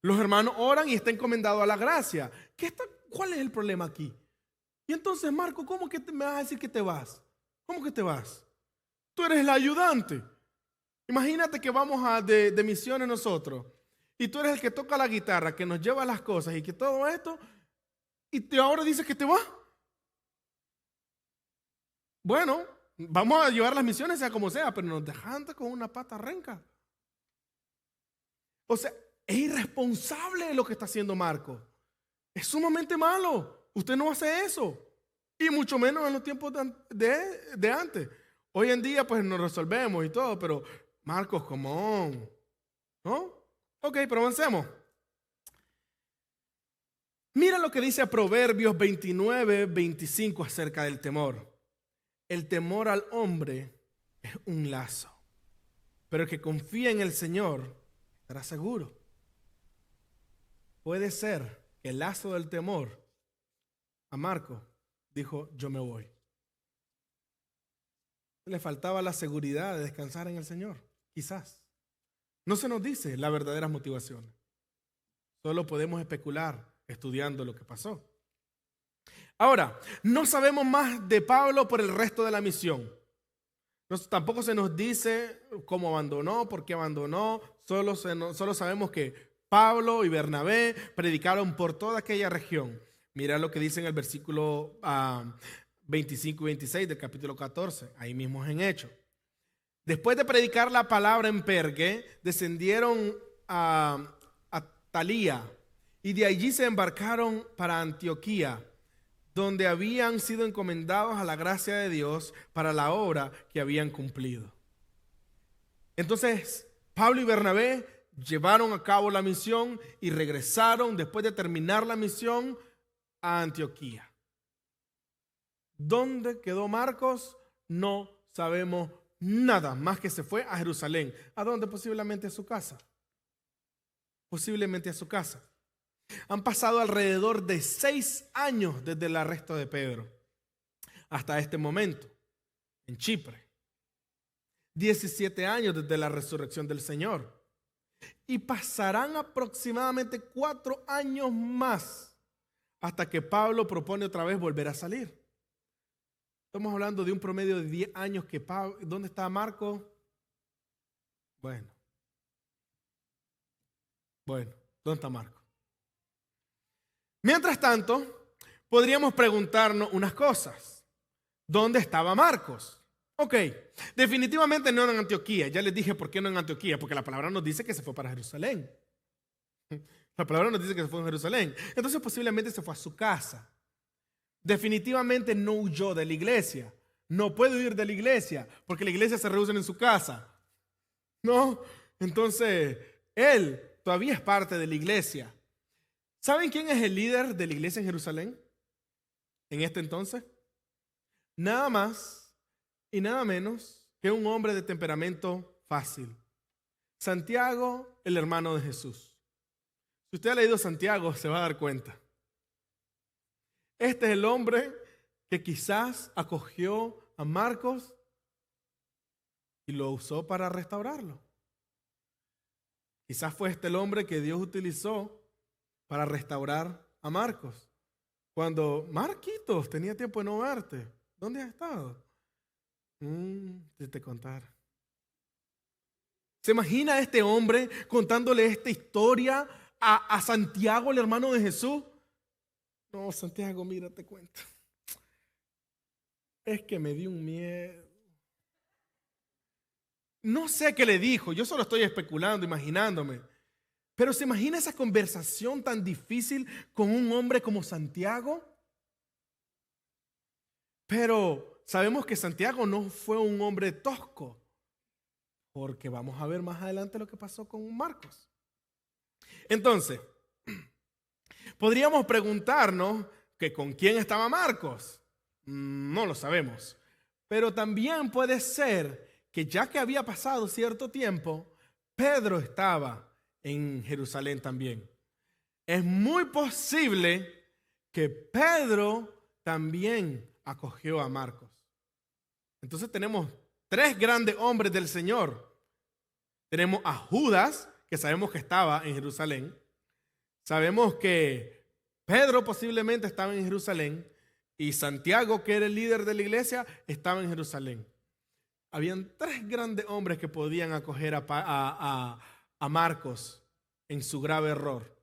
Los hermanos oran y está encomendado a la gracia. ¿Cuál es el problema aquí? Y entonces, Marcos, ¿cómo que me vas a decir que te vas? ¿Cómo que te vas? Tú eres el ayudante. Imagínate que vamos de misiones nosotros y tú eres el que toca la guitarra, que nos lleva las cosas y que todo esto, y ahora dices que te vas. Bueno, vamos a llevar las misiones sea como sea, pero nos dejaste con una pata renca. O sea, es irresponsable lo que está haciendo Marcos. Es sumamente malo. Usted no hace eso. Y mucho menos en los tiempos de antes. Hoy en día pues nos resolvemos y todo, pero Marcos, come on. ¿No? Ok, pero avancemos. Mira lo que dice Proverbios 29, 25 acerca del temor. El temor al hombre es un lazo, pero el que confía en el Señor estará seguro. Puede ser que el lazo del temor a Marcos dijo, yo me voy. Le faltaba la seguridad de descansar en el Señor, quizás. No se nos dice las verdaderas motivaciones. Solo podemos especular estudiando lo que pasó. Ahora, no sabemos más de Pablo por el resto de la misión. Tampoco se nos dice cómo abandonó, por qué abandonó. Solo sabemos que Pablo y Bernabé predicaron por toda aquella región. Mira lo que dice en el versículo 25 y 26 del capítulo 14. Ahí mismo es en Hechos. Después de predicar la palabra en Pergue, descendieron a Talía y de allí se embarcaron para Antioquía, donde habían sido encomendados a la gracia de Dios para la obra que habían cumplido. Entonces, Pablo y Bernabé llevaron a cabo la misión y regresaron después de terminar la misión a Antioquía. ¿Dónde quedó Marcos? No sabemos nada más que se fue a Jerusalén. ¿A dónde? Posiblemente a su casa. Posiblemente a su casa. Han pasado alrededor de 6 años desde el arresto de Pedro hasta este momento en Chipre. 17 años desde la resurrección del Señor. Y pasarán aproximadamente 4 años más hasta que Pablo propone otra vez volver a salir. Estamos hablando de un promedio de 10 años que Pablo, ¿dónde está Marcos? Bueno, ¿dónde está Marcos? Mientras tanto, podríamos preguntarnos unas cosas. ¿Dónde estaba Marcos? Ok, definitivamente no en Antioquía. Ya les dije por qué no en Antioquía, porque la palabra nos dice que se fue para Jerusalén. La palabra nos dice que se fue a Jerusalén. Entonces posiblemente se fue a su casa. Definitivamente no huyó de la iglesia. No puede huir de la iglesia, porque la iglesia se reúne en su casa. ¿No? Entonces, él todavía es parte de la iglesia. ¿Saben quién es el líder de la iglesia en Jerusalén en este entonces? Nada más y nada menos que un hombre de temperamento fácil. Santiago, el hermano de Jesús. Si usted ha leído Santiago, se va a dar cuenta. Este es el hombre que quizás acogió a Marcos y lo usó para restaurarlo. Quizás fue este el hombre que Dios utilizó para restaurar a Marcos. Cuando Marquitos tenía tiempo de no verte, ¿dónde has estado? Si te contara. ¿Se imagina a este hombre contándole esta historia a Santiago, el hermano de Jesús? No, Santiago, mira, te cuento. Es que me dio un miedo. No sé qué le dijo, yo solo estoy especulando, imaginándome. Pero ¿se imagina esa conversación tan difícil con un hombre como Santiago? Pero sabemos que Santiago no fue un hombre tosco, porque vamos a ver más adelante lo que pasó con Marcos. Entonces, podríamos preguntarnos que con quién estaba Marcos. No lo sabemos. Pero también puede ser que ya que había pasado cierto tiempo, Pedro estaba en Jerusalén también. Es muy posible que Pedro también acogió a Marcos. Entonces tenemos 3 grandes hombres del Señor. Tenemos a Judas, que sabemos que estaba en Jerusalén. Sabemos que Pedro posiblemente estaba en Jerusalén y Santiago, que era el líder de la iglesia, estaba en Jerusalén. Habían 3 grandes hombres que podían acoger a Marcos en su grave error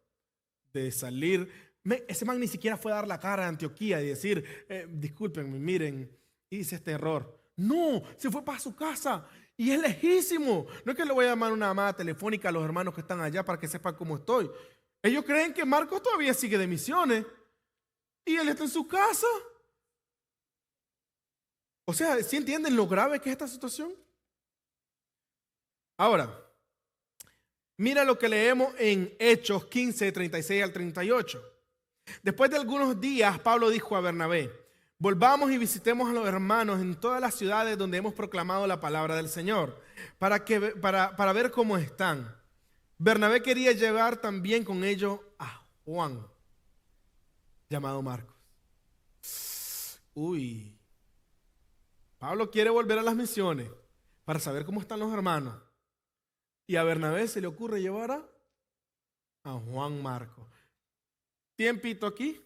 de salir. Ese man ni siquiera fue a dar la cara a Antioquía y decir, discúlpenme, miren, hice este error. No, se fue para su casa y es lejísimo. No es que le voy a llamar una llamada telefónica a los hermanos que están allá para que sepan cómo estoy. Ellos creen que Marcos todavía sigue de misiones y él está en su casa. O sea, ¿sí entienden lo grave que es esta situación? Ahora, mira lo que leemos en Hechos 15, 36 al 38. Después de algunos días, Pablo dijo a Bernabé, volvamos y visitemos a los hermanos en todas las ciudades donde hemos proclamado la palabra del Señor, para ver cómo están. Bernabé quería llevar también con ellos a Juan, llamado Marcos. Uy, Pablo quiere volver a las misiones para saber cómo están los hermanos. Y a Bernabé se le ocurre llevar a Juan Marcos. Tiempito aquí.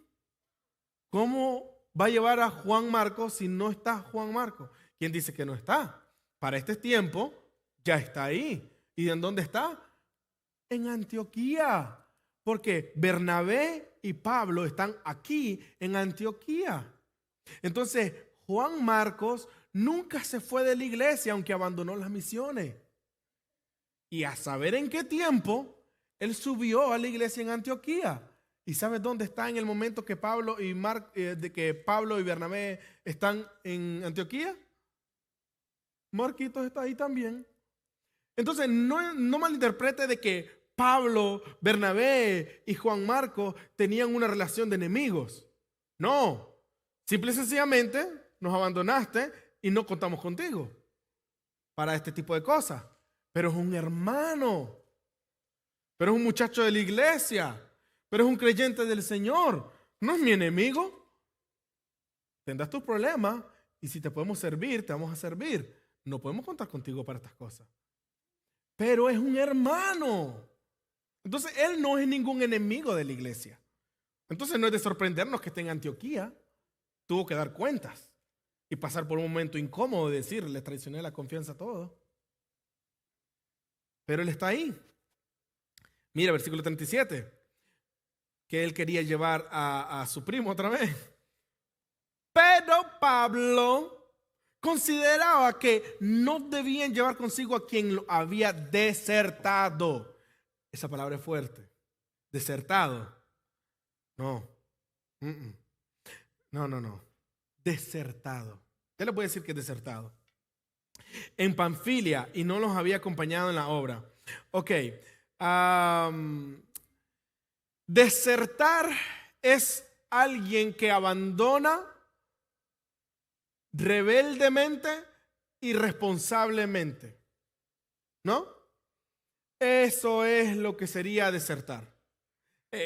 ¿Cómo va a llevar a Juan Marcos si no está Juan Marcos? ¿Quién dice que no está? Para este tiempo ya está ahí. ¿Y en dónde está? En Antioquía. Porque Bernabé y Pablo están aquí en Antioquía. Entonces, Juan Marcos nunca se fue de la iglesia, aunque abandonó las misiones. Y a saber en qué tiempo, él subió a la iglesia en Antioquía. ¿Y sabes dónde está en el momento que Pablo y Bernabé están en Antioquía? Marquitos está ahí también. Entonces, no malinterprete de que Pablo, Bernabé y Juan Marcos tenían una relación de enemigos. No, simple y sencillamente nos abandonaste y no contamos contigo para este tipo de cosas. Pero es un hermano, pero es un muchacho de la iglesia, pero es un creyente del Señor. No es mi enemigo. Tendrás tus problemas y si te podemos servir, te vamos a servir. No podemos contar contigo para estas cosas. Pero es un hermano. Entonces él no es ningún enemigo de la iglesia. Entonces no es de sorprendernos que esté en Antioquía. Tuvo que dar cuentas y pasar por un momento incómodo de decir, les traicioné la confianza a todos. Pero él está ahí. Mira, versículo 37, que él quería llevar a su primo otra vez. Pero Pablo consideraba que no debían llevar consigo a quien lo había desertado. Esa palabra es fuerte. Desertado. No. No. Desertado. ¿Qué le voy a decir que es desertado? En Panfilia y no los había acompañado en la obra. Ok. Desertar es alguien que abandona rebeldemente, irresponsablemente. ¿No? Eso es lo que sería desertar.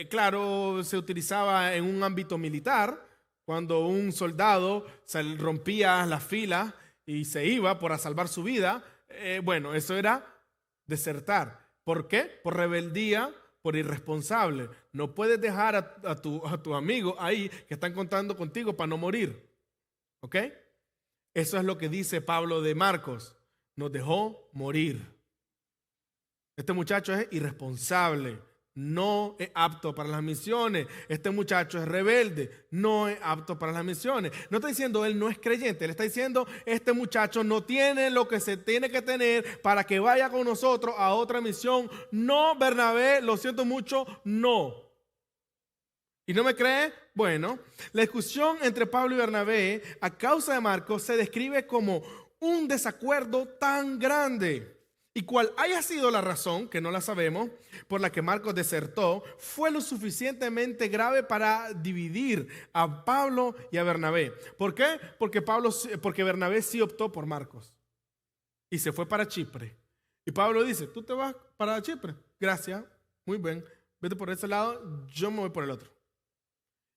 Claro, se utilizaba en un ámbito militar, cuando un soldado se rompía las filas y se iba para salvar su vida. Bueno, eso era desertar. ¿Por qué? Por rebeldía, por irresponsable. No puedes dejar a tu amigo ahí que están contando contigo para no morir. ¿Ok? Eso es lo que dice Pablo de Marcos. Nos dejó morir. Este muchacho es irresponsable. No es apto para las misiones. Este muchacho es rebelde. No es apto para las misiones. No está diciendo él no es creyente. Él está diciendo este muchacho no tiene lo que se tiene que tener para que vaya con nosotros a otra misión. No, Bernabé, lo siento mucho, no. ¿Y no me cree? Bueno, la discusión entre Pablo y Bernabé a causa de Marcos se describe como un desacuerdo tan grande. Y cual haya sido la razón, que no la sabemos, por la que Marcos desertó, fue lo suficientemente grave para dividir a Pablo y a Bernabé. ¿Por qué? Porque Bernabé sí optó por Marcos y se fue para Chipre. Y Pablo dice, ¿tú te vas para Chipre? Gracias, muy bien, vete por ese lado, yo me voy por el otro.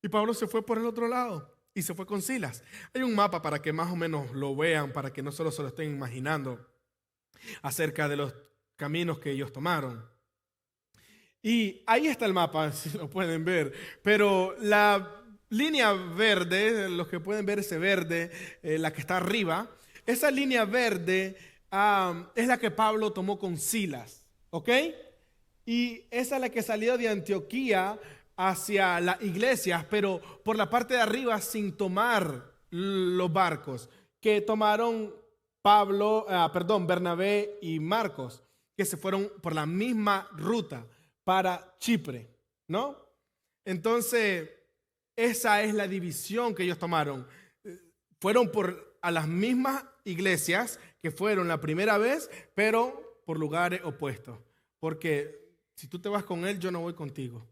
Y Pablo se fue por el otro lado y se fue con Silas. Hay un mapa para que más o menos lo vean, para que no solo se lo estén imaginando, acerca de los caminos que ellos tomaron. Y ahí está el mapa, si lo pueden ver. Pero la línea verde, los que pueden ver ese verde, la que está arriba, esa línea verde es la que Pablo tomó con Silas, ¿ok? Y esa es la que salió de Antioquía hacia las iglesias, pero por la parte de arriba sin tomar los barcos que tomaron Bernabé y Marcos, que se fueron por la misma ruta para Chipre, ¿no? Entonces, esa es la división que ellos tomaron. Fueron a las mismas iglesias que fueron la primera vez, pero por lugares opuestos. Porque si tú te vas con él, yo no voy contigo.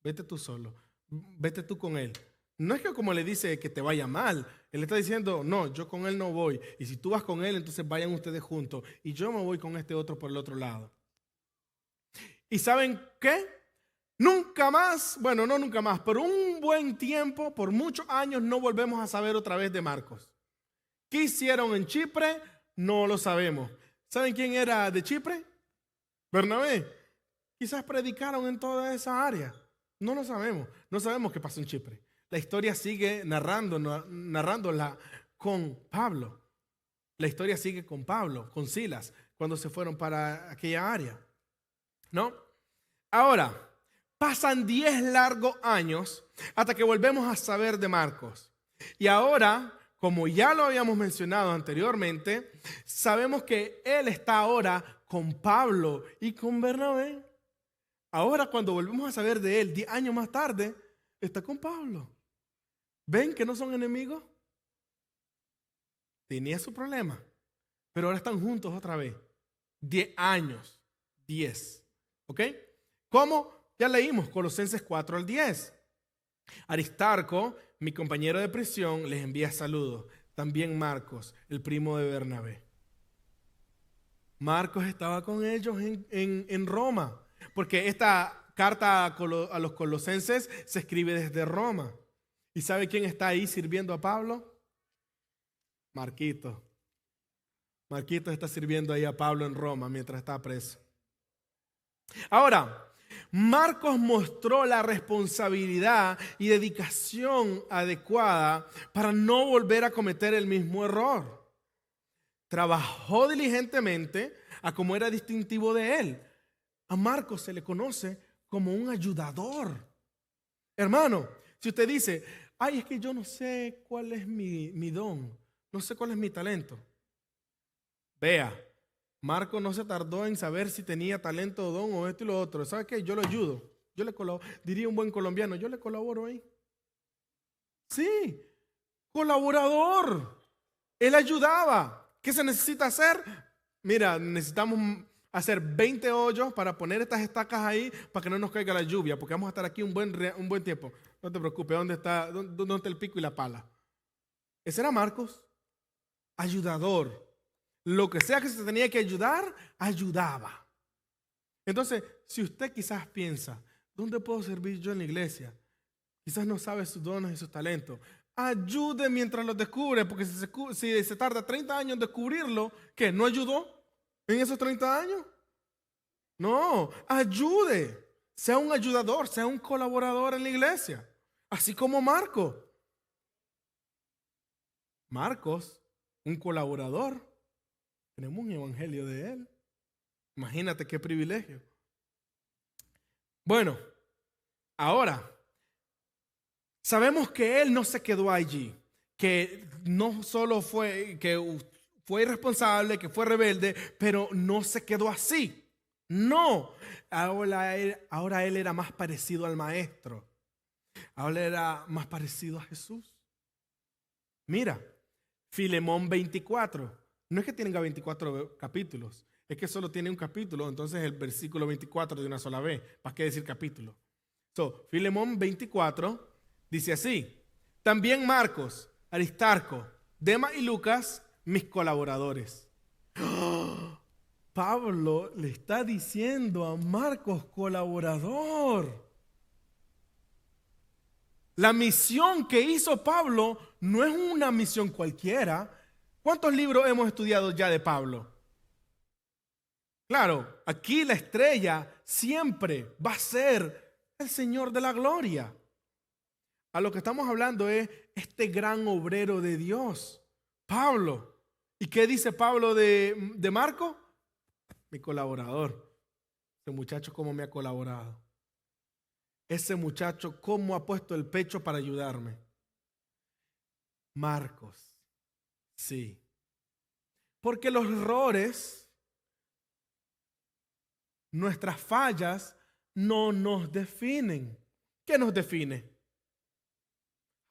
Vete tú solo. Vete tú con él. No es que como le dice que te vaya mal. Él está diciendo, no, yo con él no voy. Y si tú vas con él, entonces vayan ustedes juntos. Y yo me voy con este otro por el otro lado. ¿Y saben qué? Nunca más, bueno, no nunca más, pero un buen tiempo, por muchos años, no volvemos a saber otra vez de Marcos. ¿Qué hicieron en Chipre? No lo sabemos. ¿Saben quién era de Chipre? Bernabé. Quizás predicaron en toda esa área. No lo sabemos. No sabemos qué pasó en Chipre. La historia sigue narrándola con Pablo. La historia sigue con Pablo, con Silas, cuando se fueron para aquella área. ¿No? Ahora, pasan 10 largos años hasta que volvemos a saber de Marcos. Y ahora, como ya lo habíamos mencionado anteriormente, sabemos que él está ahora con Pablo y con Bernabé. Ahora, cuando volvemos a saber de él 10 años más tarde, está con Pablo. ¿Ven que no son enemigos? Tenía su problema, pero ahora están juntos otra vez. 10 años. 10. ¿Ok? ¿Cómo? Ya leímos Colosenses 4 al 10. Aristarco, mi compañero de prisión, les envía saludos. También Marcos, el primo de Bernabé. Marcos estaba con ellos en Roma, porque esta carta a los colosenses se escribe desde Roma. ¿Y sabe quién está ahí sirviendo a Pablo? Marquito. Marquito está sirviendo ahí a Pablo en Roma mientras está preso. Ahora, Marcos mostró la responsabilidad y dedicación adecuada para no volver a cometer el mismo error. Trabajó diligentemente a como era distintivo de él. A Marcos se le conoce como un ayudador. Hermano, si usted dice, ay, es que yo no sé cuál es mi don, no sé cuál es mi talento. Vea, Marcos no se tardó en saber si tenía talento o don o esto y lo otro. ¿Sabe qué? Yo lo ayudo. Yo le colaboro. Diría un buen colombiano, yo le colaboro ahí. Sí, colaborador. Él ayudaba. ¿Qué se necesita hacer? Mira, necesitamos hacer 20 hoyos para poner estas estacas ahí para que no nos caiga la lluvia, porque vamos a estar aquí un buen tiempo. No te preocupes, ¿dónde está el pico y la pala? Ese era Marcos, ayudador. Lo que sea que se tenía que ayudar, ayudaba. Entonces, si usted quizás piensa, ¿dónde puedo servir yo en la iglesia? Quizás no sabe sus dones y sus talentos. Ayude mientras los descubre, porque si se tarda 30 años en descubrirlo, ¿qué? ¿No ayudó en esos 30 años? No, ayude. Sea un ayudador, sea un colaborador en la iglesia. Así como Marcos. Marcos, un colaborador. Tenemos un evangelio de él. Imagínate qué privilegio. Bueno, ahora, sabemos que él no se quedó allí, que no solo fue irresponsable, que fue rebelde, pero no se quedó así. No, ahora él era más parecido al maestro. Ahora era más parecido a Jesús. Mira, Filemón 24. No es que tenga 24 capítulos, es que solo tiene un capítulo, entonces el versículo 24 de una sola vez. ¿Para qué decir capítulo? Filemón 24 dice así: también Marcos, Aristarco, Demas y Lucas, mis colaboradores. ¡Oh! Pablo le está diciendo a Marcos colaborador. La misión que hizo Pablo no es una misión cualquiera. ¿Cuántos libros hemos estudiado ya de Pablo? Claro, aquí la estrella siempre va a ser el Señor de la gloria. A lo que estamos hablando es este gran obrero de Dios, Pablo. ¿Y qué dice Pablo de Marco? Mi colaborador. Ese muchacho cómo me ha colaborado. Ese muchacho cómo ha puesto el pecho para ayudarme. Marcos. Sí. Porque los errores, nuestras fallas, no nos definen. ¿Qué nos define?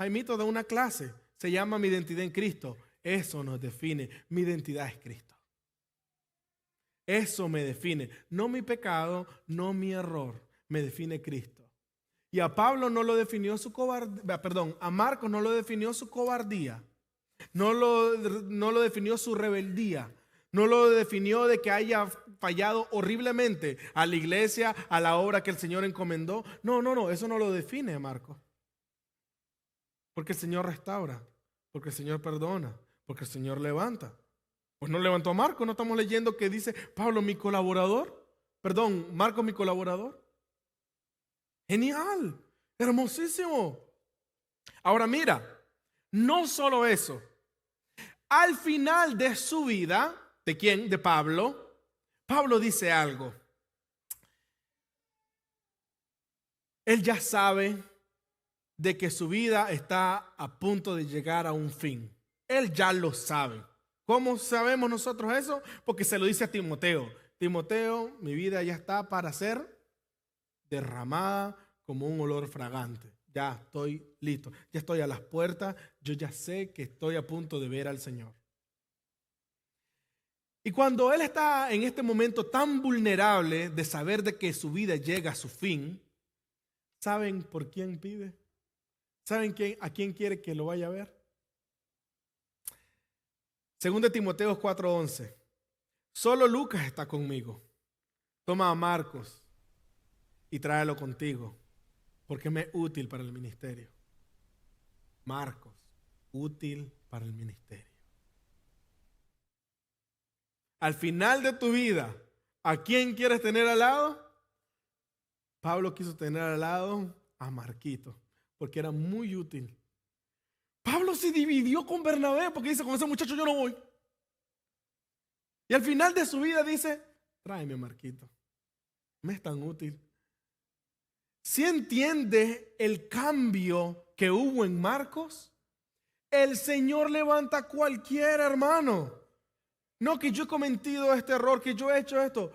Jaimito da una clase, se llama Mi identidad en Cristo. Eso nos define. Mi identidad es Cristo. Eso me define. No mi pecado, no mi error. Me define Cristo. Y a Pablo no lo definió su cobardía, a Marcos no lo definió su cobardía. No lo definió su rebeldía. No lo definió de que haya fallado horriblemente a la iglesia, a la obra que el Señor encomendó. No, eso no lo define a Marcos. Porque el Señor restaura, porque el Señor perdona, porque el Señor levanta. Pues no levantó a Marcos, no estamos leyendo que dice Pablo mi colaborador. Marcos mi colaborador. Genial, hermosísimo. Ahora mira, no solo eso. Al final de su vida, ¿de quién? De Pablo. Pablo dice algo. Él ya sabe de que su vida está a punto de llegar a un fin. Él ya lo sabe. ¿Cómo sabemos nosotros eso? Porque se lo dice a Timoteo. Timoteo, mi vida ya está para ser derramada como un olor fragante. Ya estoy listo. Ya estoy a las puertas. Yo ya sé que estoy a punto de ver al Señor. Y cuando él está en este momento tan vulnerable de saber de que su vida llega a su fin, ¿saben por quién pide? ¿Saben a quién quiere que lo vaya a ver? Según de Timoteo 4:11. Solo Lucas está conmigo. Toma a Marcos y tráelo contigo, porque me es útil para el ministerio. Marcos, útil para el ministerio. Al final de tu vida, ¿a quién quieres tener al lado? Pablo quiso tener al lado a Marquito, porque era muy útil. Pablo se dividió con Bernabé porque dice, con ese muchacho yo no voy. Y al final de su vida dice, tráeme a Marquito, me es tan útil. Si entiende el cambio que hubo en Marcos, el Señor levanta a cualquiera, hermano. No que yo he cometido este error, que yo he hecho esto.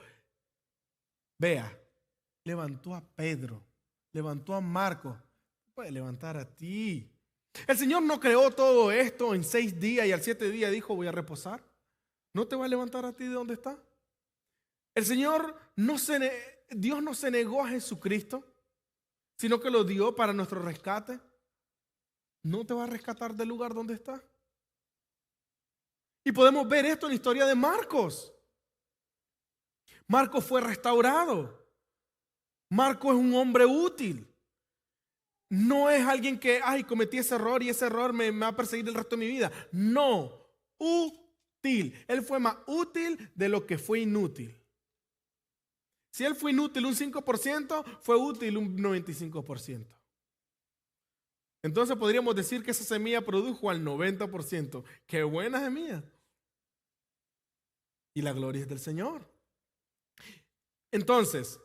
Vea, levantó a Pedro, levantó a Marcos, puede levantar a ti. El Señor no creó todo esto en 6 días y al 7 día dijo voy a reposar. ¿No te va a levantar a ti de donde está? El Señor Dios no se negó a Jesucristo, sino que lo dio para nuestro rescate. ¿No te va a rescatar del lugar donde está? Y podemos ver esto en la historia de Marcos. Marcos fue restaurado. Marcos es un hombre útil. No es alguien que, cometí ese error y ese error me va a perseguir el resto de mi vida. No, útil. Él fue más útil de lo que fue inútil. Si él fue inútil un 5%, fue útil un 95%. Entonces podríamos decir que esa semilla produjo al 90%. ¡Qué buena semilla! Y la gloria es del Señor. Entonces,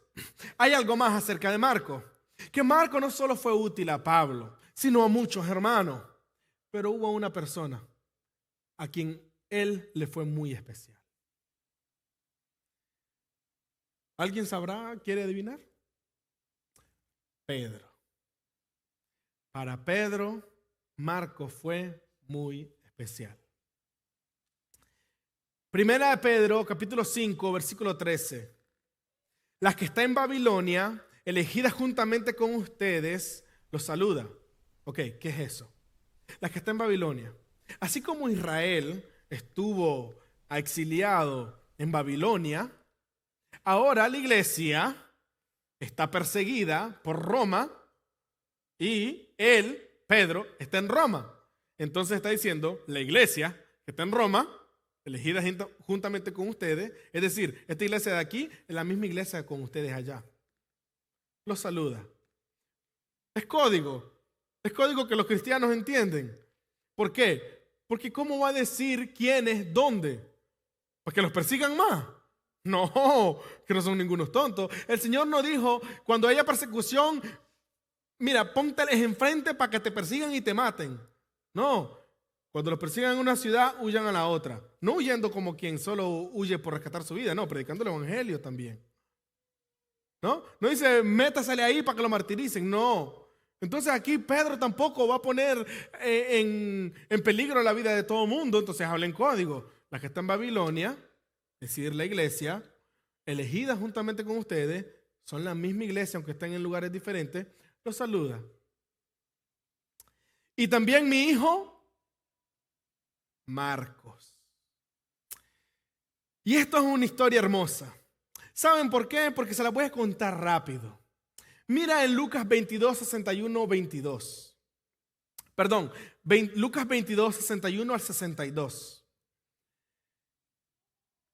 hay algo más acerca de Marcos. Que Marcos no solo fue útil a Pablo, sino a muchos hermanos. Pero hubo una persona a quien él le fue muy especial. ¿Alguien sabrá? ¿Quiere adivinar? Pedro. Para Pedro, Marcos fue muy especial. Primera de Pedro, capítulo 5, versículo 13. Las que está en Babilonia, elegidas juntamente con ustedes, los saluda. Ok, ¿qué es eso? Las que está en Babilonia. Así como Israel estuvo exiliado en Babilonia, ahora la iglesia está perseguida por Roma y él, Pedro, está en Roma. Entonces está diciendo, la iglesia que está en Roma, elegida juntamente con ustedes, es decir, esta iglesia de aquí es la misma iglesia con ustedes allá. Los saluda. Es código que los cristianos entienden. ¿Por qué? Porque ¿cómo va a decir quiénes, dónde? ¿Para que los persigan más? No, que no son ningunos tontos. El Señor no dijo, cuando haya persecución, mira, pónteles enfrente para que te persigan y te maten. No, cuando los persigan en una ciudad, huyan a la otra. No huyendo como quien solo huye por rescatar su vida, no, predicando el evangelio también. ¿No? No dice, métasele ahí para que lo martiricen, no. Entonces aquí Pedro tampoco va a poner en peligro la vida de todo el mundo, entonces habla en código. La que está en Babilonia, es decir, la iglesia, elegida juntamente con ustedes, son la misma iglesia, aunque estén en lugares diferentes, los saluda. Y también mi hijo, Marcos. Y esto es una historia hermosa. ¿Saben por qué? Porque se la voy a contar rápido. Mira en Lucas 22, 61, 22. Perdón, Lucas 22, 61 al 62.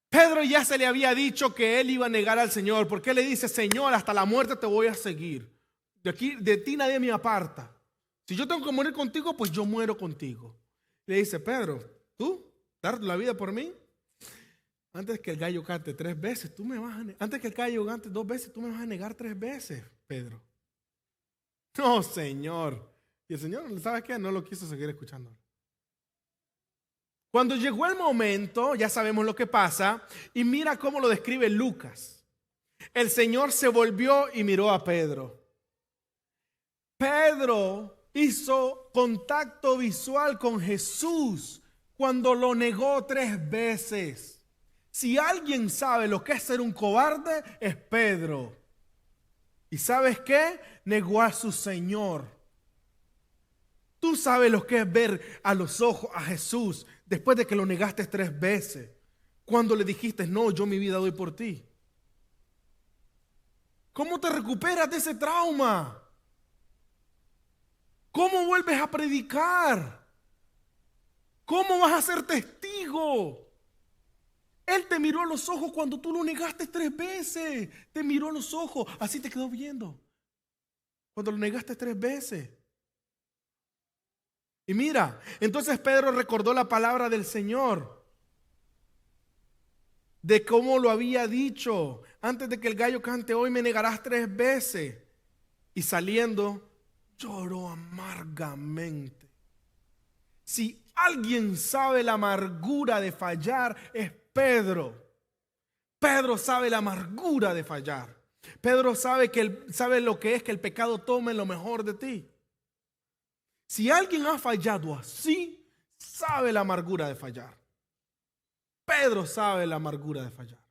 Pedro ya se le había dicho que él iba a negar al Señor, porque él le dice, Señor, hasta la muerte te voy a seguir. De ti nadie me aparta. Si yo tengo que morir contigo, pues yo muero contigo. Le dice, Pedro, ¿tú dar la vida por mí? Antes que el gallo cante 3 veces, tú me vas a negar. Antes que el gallo cante 2 veces, tú me vas a negar 3 veces, Pedro. No, Señor. Y el Señor, ¿sabes qué? No lo quiso seguir escuchando. Cuando llegó el momento, ya sabemos lo que pasa, y mira cómo lo describe Lucas. El Señor se volvió y miró a Pedro. Pedro hizo contacto visual con Jesús cuando lo negó 3 veces. Si alguien sabe lo que es ser un cobarde, es Pedro. ¿Y sabes qué? Negó a su Señor. Tú sabes lo que es ver a los ojos a Jesús después de que lo negaste 3 veces. Cuando le dijiste, no, yo mi vida doy por ti. ¿Cómo te recuperas de ese trauma? ¿Cómo vuelves a predicar? ¿Cómo vas a ser testigo? Él te miró a los ojos cuando tú lo negaste 3 veces. Te miró a los ojos. Así te quedó viendo. Cuando lo negaste 3 veces. Y mira, entonces Pedro recordó la palabra del Señor. De cómo lo había dicho. Antes de que el gallo cante, hoy me negarás 3 veces. Y saliendo, lloró amargamente. Si alguien sabe la amargura de fallar, es Pedro. Pedro sabe la amargura de fallar. Pedro sabe lo que es que el pecado tome lo mejor de ti. Si alguien ha fallado así, sabe la amargura de fallar. Pedro sabe la amargura de fallar.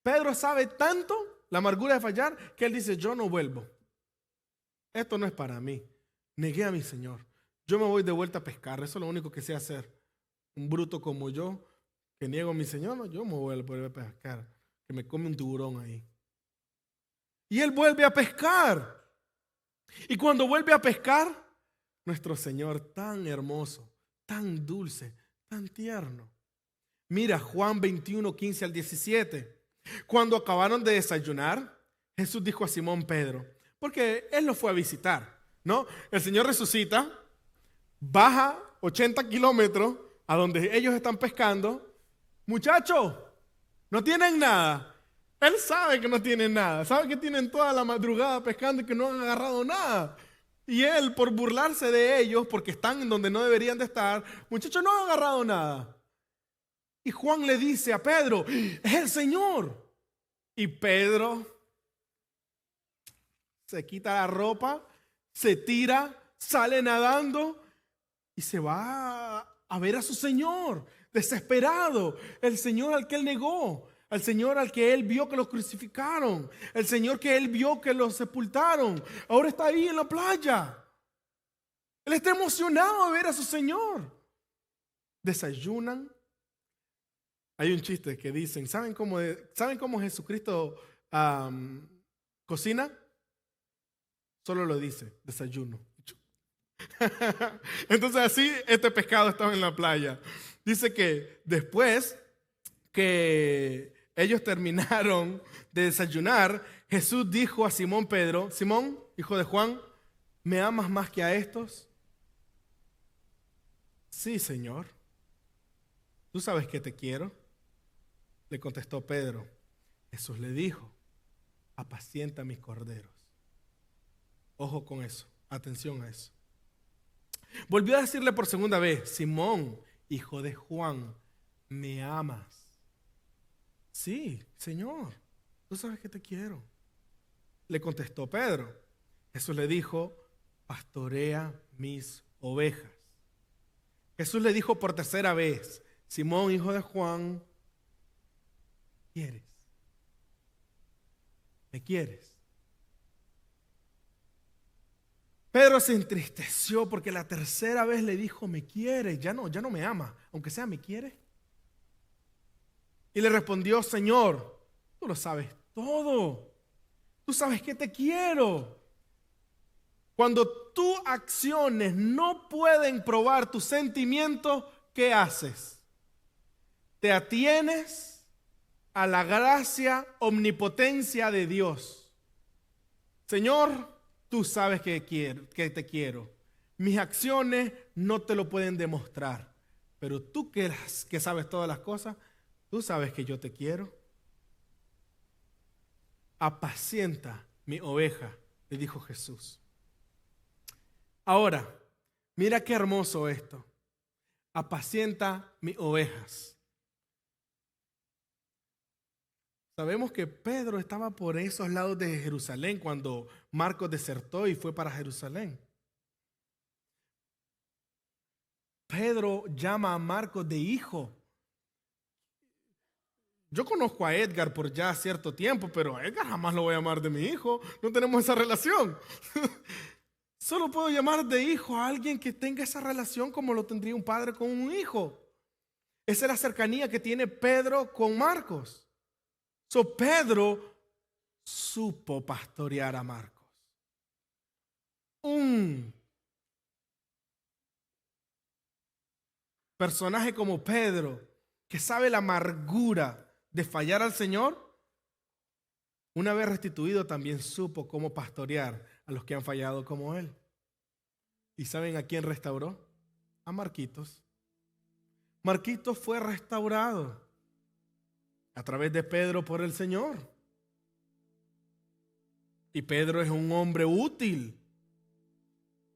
Pedro sabe tanto la amargura de fallar que él dice, yo no vuelvo. Esto no es para mí. Negué a mi Señor. Yo me voy de vuelta a pescar. Eso es lo único que sé hacer. Un bruto como yo, que niego a mi Señor, no, yo me voy a volver a pescar. Que me come un tiburón ahí. Y él vuelve a pescar. Y cuando vuelve a pescar, nuestro Señor tan hermoso, tan dulce, tan tierno. Mira Juan 21, 15 al 17. Cuando acabaron de desayunar, Jesús dijo a Simón Pedro, porque él lo fue a visitar, ¿no? El Señor resucita, baja 80 kilómetros a donde ellos están pescando. Muchachos, no tienen nada. Él sabe que no tienen nada. Sabe que tienen toda la madrugada pescando y que no han agarrado nada. Y él, por burlarse de ellos, porque están en donde no deberían de estar, muchachos, no han agarrado nada. Y Juan le dice a Pedro, es el Señor. Y Pedro se quita la ropa, se tira, sale nadando y se va a ver a su Señor, desesperado. El Señor al que él negó, al Señor al que él vio que los crucificaron, el Señor que él vio que los sepultaron. Ahora está ahí en la playa. Él está emocionado de ver a su Señor. Desayunan. Hay un chiste que dicen, ¿saben cómo Jesucristo cocina? Solo lo dice, desayuno. Entonces así este pescado estaba en la playa. Dice que después que ellos terminaron de desayunar, Jesús dijo a Simón Pedro, Simón, hijo de Juan, ¿me amas más que a estos? Sí, Señor. ¿Tú sabes que te quiero? Le contestó Pedro. Jesús le dijo, apacienta mis corderos. Ojo con eso, atención a eso. Volvió a decirle por segunda vez, Simón, hijo de Juan, ¿me amas? Sí, Señor, tú sabes que te quiero. Le contestó Pedro. Jesús le dijo, pastorea mis ovejas. Jesús le dijo por tercera vez, Simón, hijo de Juan, ¿quieres? ¿Me quieres? Pedro se entristeció porque la tercera vez le dijo, ¿me quieres? Ya no me ama, aunque sea, ¿me quieres? Y le respondió, Señor, tú lo sabes todo. Tú sabes que te quiero. Cuando tus acciones no pueden probar tus sentimientos, ¿qué haces? Te atienes a la gracia, omnipotencia de Dios. Señor, tú sabes que te quiero. Mis acciones no te lo pueden demostrar. Pero tú que sabes todas las cosas, tú sabes que yo te quiero. Apacienta mi oveja, le dijo Jesús. Ahora, mira qué hermoso esto. Apacienta mis ovejas. Sabemos que Pedro estaba por esos lados de Jerusalén cuando Marcos desertó y fue para Jerusalén. Pedro llama a Marcos de hijo. Yo conozco a Edgar por ya cierto tiempo, pero a Edgar jamás lo voy a llamar de mi hijo. No tenemos esa relación. Solo puedo llamar de hijo a alguien que tenga esa relación como lo tendría un padre con un hijo. Esa es la cercanía que tiene Pedro con Marcos. Pedro supo pastorear a Marcos. Un personaje como Pedro, que sabe la amargura de fallar al Señor, una vez restituido también supo cómo pastorear a los que han fallado como él. ¿Y saben a quién restauró? A Marquitos. Marquitos fue restaurado a través de Pedro por el Señor. Y Pedro es un hombre útil.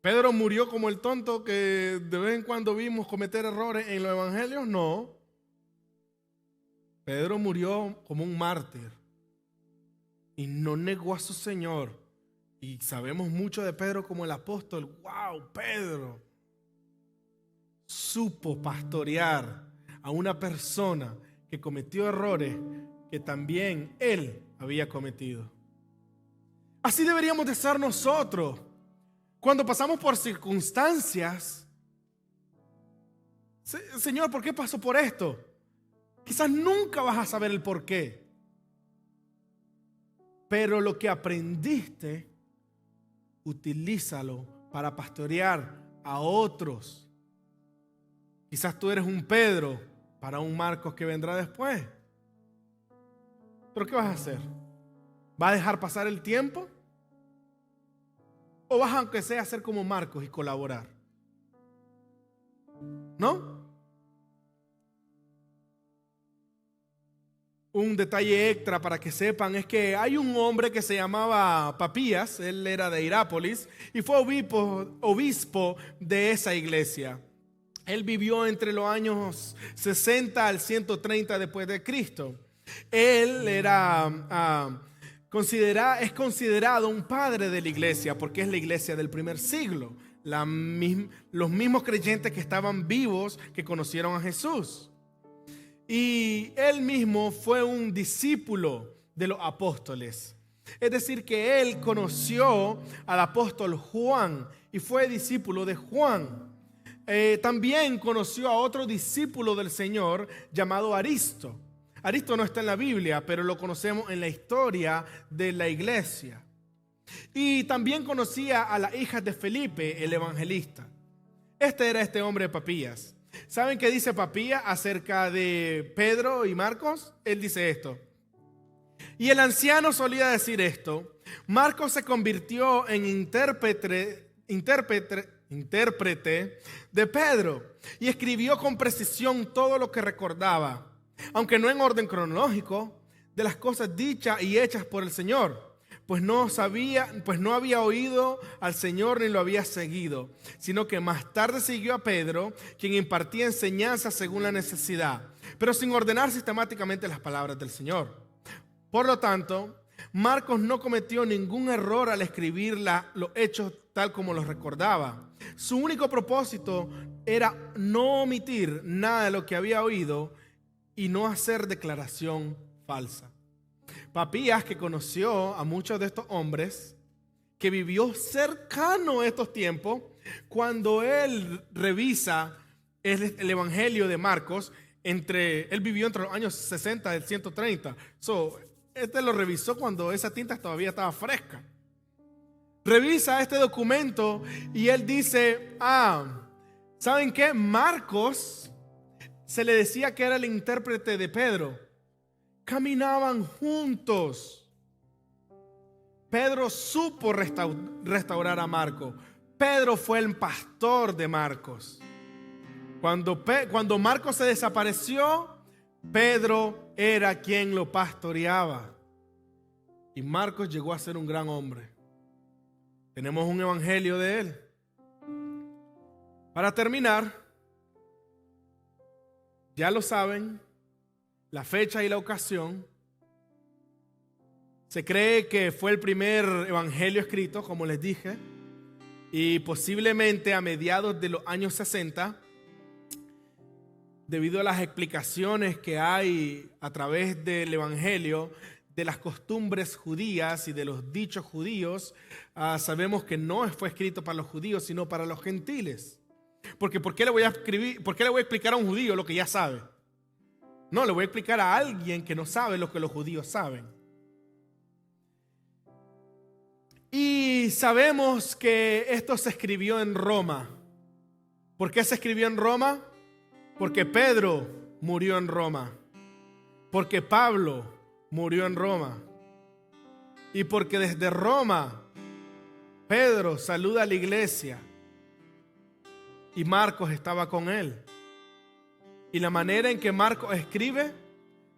¿Pedro murió como el tonto que de vez en cuando vimos cometer errores en los evangelios? No. Pedro murió como un mártir y no negó a su Señor. Y sabemos mucho de Pedro como el apóstol. ¡Wow! Pedro supo pastorear a una persona que cometió errores que también él había cometido. Así deberíamos de ser nosotros. Cuando pasamos por circunstancias, Señor, ¿por qué paso por esto? Quizás nunca vas a saber el por qué. Pero lo que aprendiste, utilízalo para pastorear a otros. Quizás tú eres un Pedro para un Marcos que vendrá después. ¿Pero qué vas a hacer? ¿Vas a dejar pasar el tiempo? ¿O vas aunque sea a ser como Marcos y colaborar? ¿No? Un detalle extra para que sepan es que hay un hombre que se llamaba Papías, él era de Hierápolis y fue obispo de esa iglesia. Él vivió entre los años 60 al 130 después de Cristo. Él es considerado un padre de la iglesia porque es la iglesia del primer siglo. Los mismos creyentes que estaban vivos que conocieron a Jesús. Y él mismo fue un discípulo de los apóstoles. Es decir, que él conoció al apóstol Juan y fue discípulo de Juan. También conoció a otro discípulo del Señor llamado Aristo. Aristo no está en la Biblia, pero lo conocemos en la historia de la iglesia. Y también conocía a las hijas de Felipe, el evangelista. Este era este hombre Papías. ¿Saben qué dice Papías acerca de Pedro y Marcos? Él dice esto. Y el anciano solía decir esto: Marcos se convirtió en intérprete intérprete de Pedro, y escribió con precisión todo lo que recordaba, aunque no en orden cronológico, de las cosas dichas y hechas por el Señor, pues no había oído al Señor ni lo había seguido, sino que más tarde siguió a Pedro, quien impartía enseñanza según la necesidad, pero sin ordenar sistemáticamente las palabras del Señor. Por lo tanto, Marcos no cometió ningún error al escribir los hechos tal como los recordaba. Su único propósito era no omitir nada de lo que había oído y no hacer declaración falsa. Papías, que conoció a muchos de estos hombres, que vivió cercano a estos tiempos, cuando él revisa el Evangelio de Marcos, él vivió entre los años 60 y 130. Este lo revisó cuando esa tinta todavía estaba fresca. Revisa este documento y él dice, ¿saben qué? Marcos se le decía que era el intérprete de Pedro. Caminaban juntos. Pedro supo restaurar a Marcos. Pedro fue el pastor de Marcos. Cuando Marcos se desapareció, Pedro era quien lo pastoreaba. Y Marcos llegó a ser un gran hombre. Tenemos un evangelio de él. Para terminar, ya lo saben, la fecha y la ocasión. Se cree que fue el primer evangelio escrito, como les dije, y posiblemente a mediados de los años 60, debido a las explicaciones que hay a través del evangelio, de las costumbres judías y de los dichos judíos, sabemos que no fue escrito para los judíos, sino para los gentiles. Porque ¿por qué le voy a explicar a un judío lo que ya sabe? No, le voy a explicar a alguien que no sabe lo que los judíos saben. Y sabemos que esto se escribió en Roma. ¿Por qué se escribió en Roma? Porque Pedro murió en Roma. Porque Pablo murió en Roma. Y porque desde Roma Pedro saluda a la iglesia y Marcos estaba con él. Y la manera en que Marcos escribe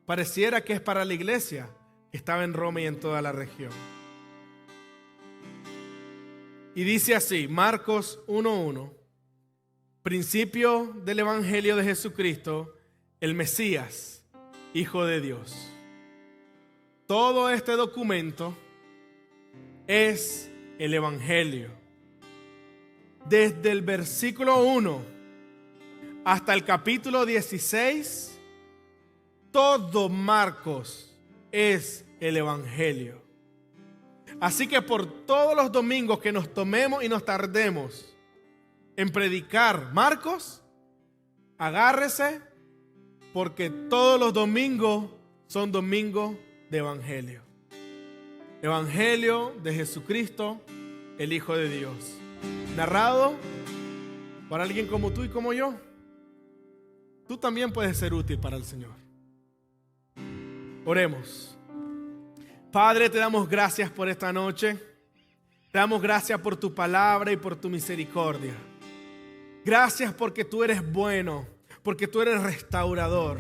pareciera que es para la iglesia que estaba en Roma y en toda la región. Y dice así, Marcos 1:1, principio del evangelio de Jesucristo, el Mesías, Hijo de Dios. Todo este documento es el evangelio. Desde el versículo 1 hasta el capítulo 16, todo Marcos es el evangelio. Así que por todos los domingos que nos tomemos y nos tardemos en predicar Marcos, agárrese, porque todos los domingos son domingos de evangelio. Evangelio de Jesucristo, el Hijo de Dios. Narrado por alguien como tú y como yo. Tú también puedes ser útil para el Señor. Oremos. Padre, te damos gracias por esta noche. Te damos gracias por tu palabra y por tu misericordia. Gracias porque tú eres bueno, porque tú eres restaurador,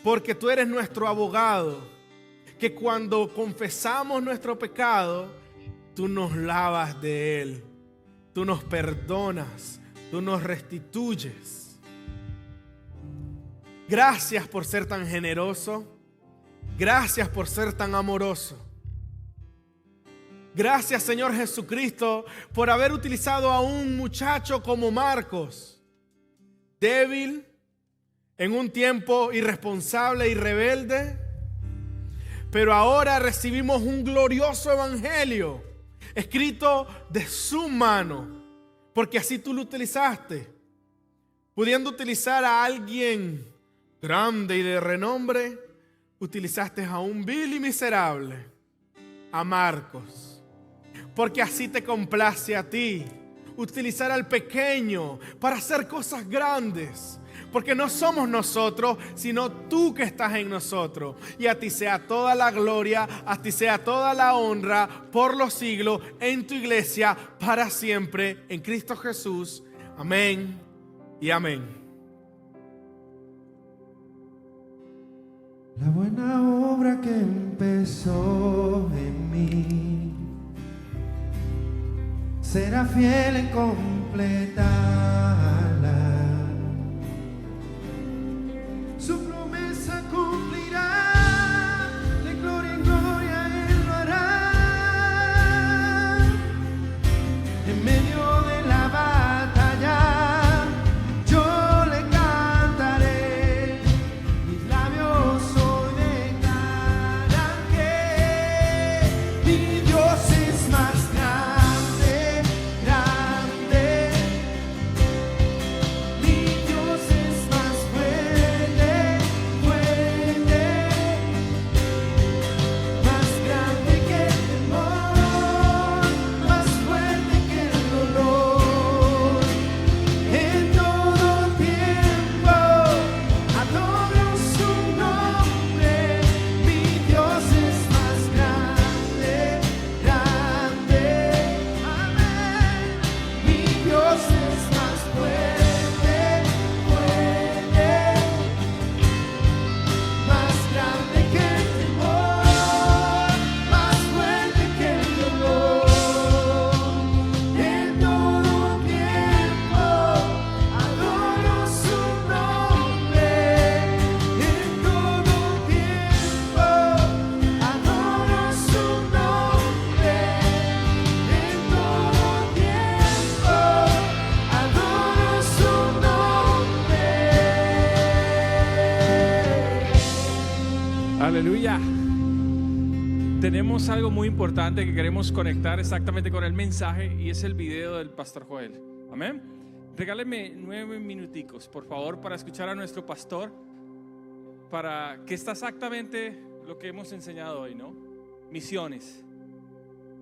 porque tú eres nuestro abogado, que cuando confesamos nuestro pecado, tú nos lavas de él, tú nos perdonas, tú nos restituyes. Gracias por ser tan generoso. Gracias por ser tan amoroso. Gracias, Señor Jesucristo, por haber utilizado a un muchacho como Marcos, débil, en un tiempo irresponsable y rebelde, pero ahora recibimos un glorioso evangelio escrito de su mano, porque así tú lo utilizaste, pudiendo utilizar a alguien grande y de renombre. Utilizaste a un vil y miserable, a Marcos, porque así te complace a ti utilizar al pequeño para hacer cosas grandes, porque no somos nosotros, sino tú que estás en nosotros. Y a ti sea toda la gloria, a ti sea toda la honra por los siglos en tu iglesia para siempre, en Cristo Jesús. Amén y amén. La buena obra que empezó en mí será fiel en completarla. Su promesa cumplirá, de gloria en gloria Él lo hará. En medio de la batalla yo le cantaré, mis labios hoy declaran que mi Dios es más grande, grande. Mi Dios es más fuerte, fuerte, más grande que el temor, más fuerte que el dolor. En todo tiempo adoro su nombre. Mi Dios es más grande, grande. Amén. Mi Dios es más fuerte, fuerte, más grande que el temor, más fuerte que el dolor. En todo tiempo adoro su nombre. En todo tiempo adoro su nombre. En todo tiempo adoro su nombre. Aleluya. Tenemos algo muy importante que queremos conectar exactamente con el mensaje y es el video del Pastor Joel. Amén. Regáleme 9 minuticos, por favor, para escuchar a nuestro pastor, para que está exactamente lo que hemos enseñado hoy, ¿no? Misiones.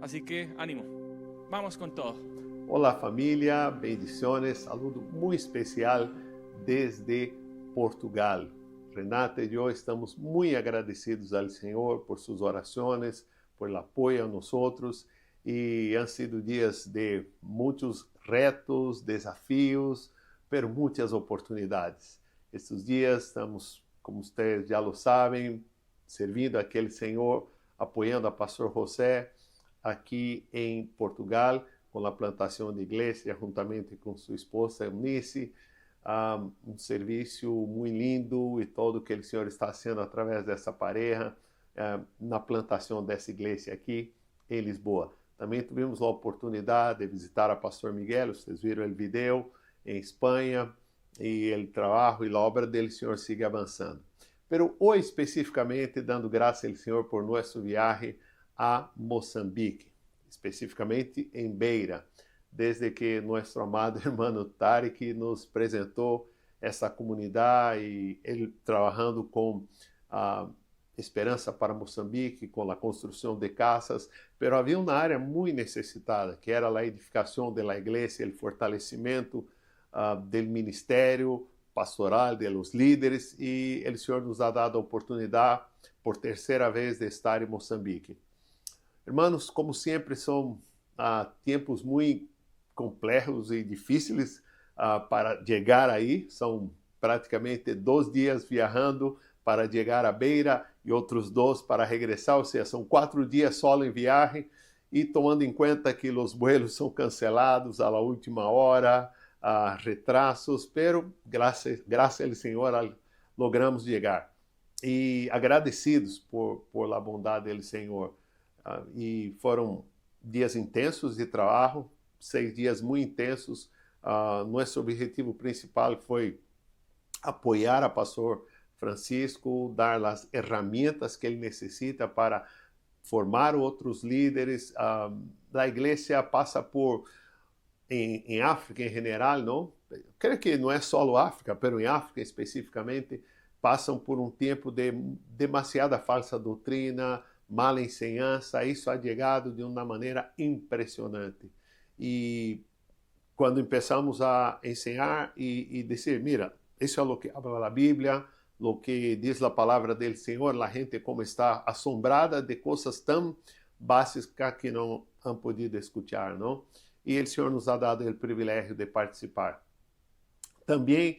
Así que ánimo. Vamos con todo. Olá família, bendiciones, saludo muy especial desde Portugal. Renata y yo estamos muy agradecidos al Señor por sus oraciones, por el apoyo a nosotros y han sido días de muchos retos, desafíos, pero muchas oportunidades. Estos días estamos, como ustedes ya lo saben, servindo a aquele Señor, apoyando a Pastor José aqui em Portugal, com a plantação de igreja, juntamente com sua esposa Eunice, um serviço muito lindo e todo que o Senhor está fazendo através dessa pareja na plantação dessa igreja aqui em Lisboa. Também tivemos a oportunidade de visitar a Pastor Miguel, vocês viram o vídeo, em Espanha, e o trabalho e a obra dele, Senhor, sigue avançando. Pero hoje, especificamente, dando graças ao Senhor por nosso viagem a Moçambique, especificamente em Beira, desde que nosso amado irmão Tarek nos apresentou essa comunidade e ele trabalhando com a Esperança para Moçambique, com a construção de casas, pero havia uma área muito necessitada, que era a edificação da igreja, o fortalecimento do ministério pastoral, de los líderes, e o Senhor nos ha dado a oportunidade, por terceira vez, de estar em Moçambique. Irmãos, como sempre, são tempos muito complexos e difíceis para chegar aí. São praticamente 2 dias viajando para chegar a Beira e outros 2 para regressar, ou seja, são 4 dias só em viagem, e tomando em conta que os vuelos são cancelados à última hora, retrasos, pero graças ao Senhor logramos chegar. E agradecidos por a bondade do Senhor. E foram dias intensos de trabalho, 6 dias muito intensos. Nosso objetivo principal foi apoiar a Pastor Francisco, dar as ferramentas que ele necessita para formar outros líderes. A igreja passa por, em África em geral, não? Creio que não é só África, mas em África especificamente, passam por um tempo de demasiada falsa doutrina, mala enseñanza. Isso ha chegado de uma maneira impressionante. E quando começamos a ensinar e dizer, mira, eso es lo que habla la Biblia, lo que dice la palabra del Señor. La gente como está asombrada de cosas tan básicas que no han podido escuchar, ¿no? Y el Señor nos ha dado el privilegio de participar. También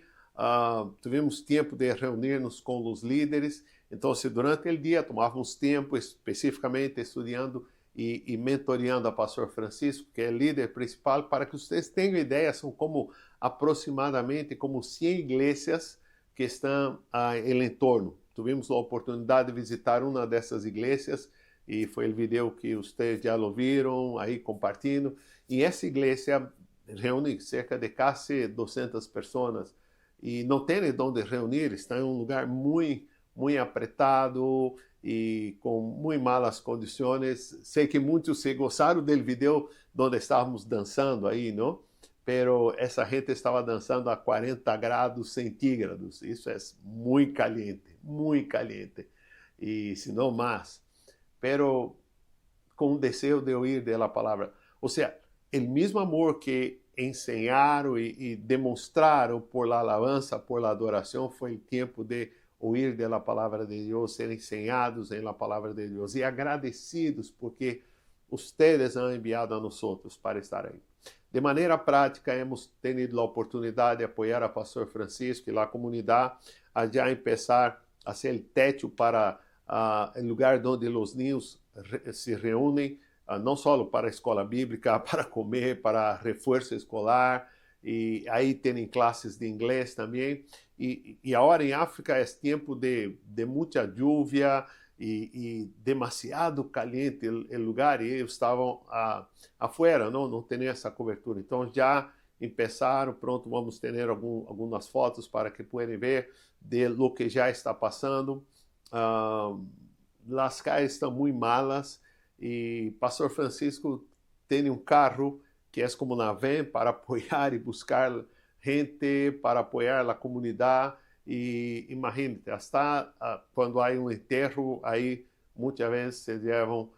tuvimos tiempo de reunirnos com os líderes. Então, durante o dia, tomávamos tempo especificamente estudando e mentoreando a pastor Francisco, que é o líder principal, para que vocês tenham ideia, são como aproximadamente como 100 igrejas que estão no entorno. Tivemos a oportunidade de visitar uma dessas igrejas e foi o vídeo que vocês já ouviram aí compartilhando. E essa igreja reúne cerca de quase 200 pessoas e não tem onde reunir, está em um lugar muito apretado e com muito malas condições. Sei que muitos se gozaram do vídeo onde estávamos dançando aí, não? Pero essa gente estava dançando a 40 graus centígrados. Isso é muito caliente, e se não mais. Pero com o desejo de ouvir da palavra. Ou seja, o mesmo amor que ensinaram e demonstraram por la alabanza, por la adoração, foi o tempo de ouvir da palavra de Deus, ser ensinados em la palavra de Deus e agradecidos porque ustedes han enviado a nós para estar aí. De maneira prática, hemos tenido a oportunidade de apoiar a pastor Francisco e a comunidade a já começar a ser o teto para o lugar onde os niños se reúnem, não só para a escola bíblica, para comer, para reforço escolar, e aí tem classes de inglês também. E agora em África é tempo de muita lluvia e demasiado caliente o lugar, e eles estavam afuera, não tem essa cobertura. Então já começaram, pronto, vamos ter algumas fotos para que possam ver de lo que já está passando. As calles estão muito malas, e pastor Francisco tem um carro que é como uma van para apoiar e buscar gente, para apoiar a comunidade. E imagínate, hasta quando há um enterro, aí muitas vezes se levam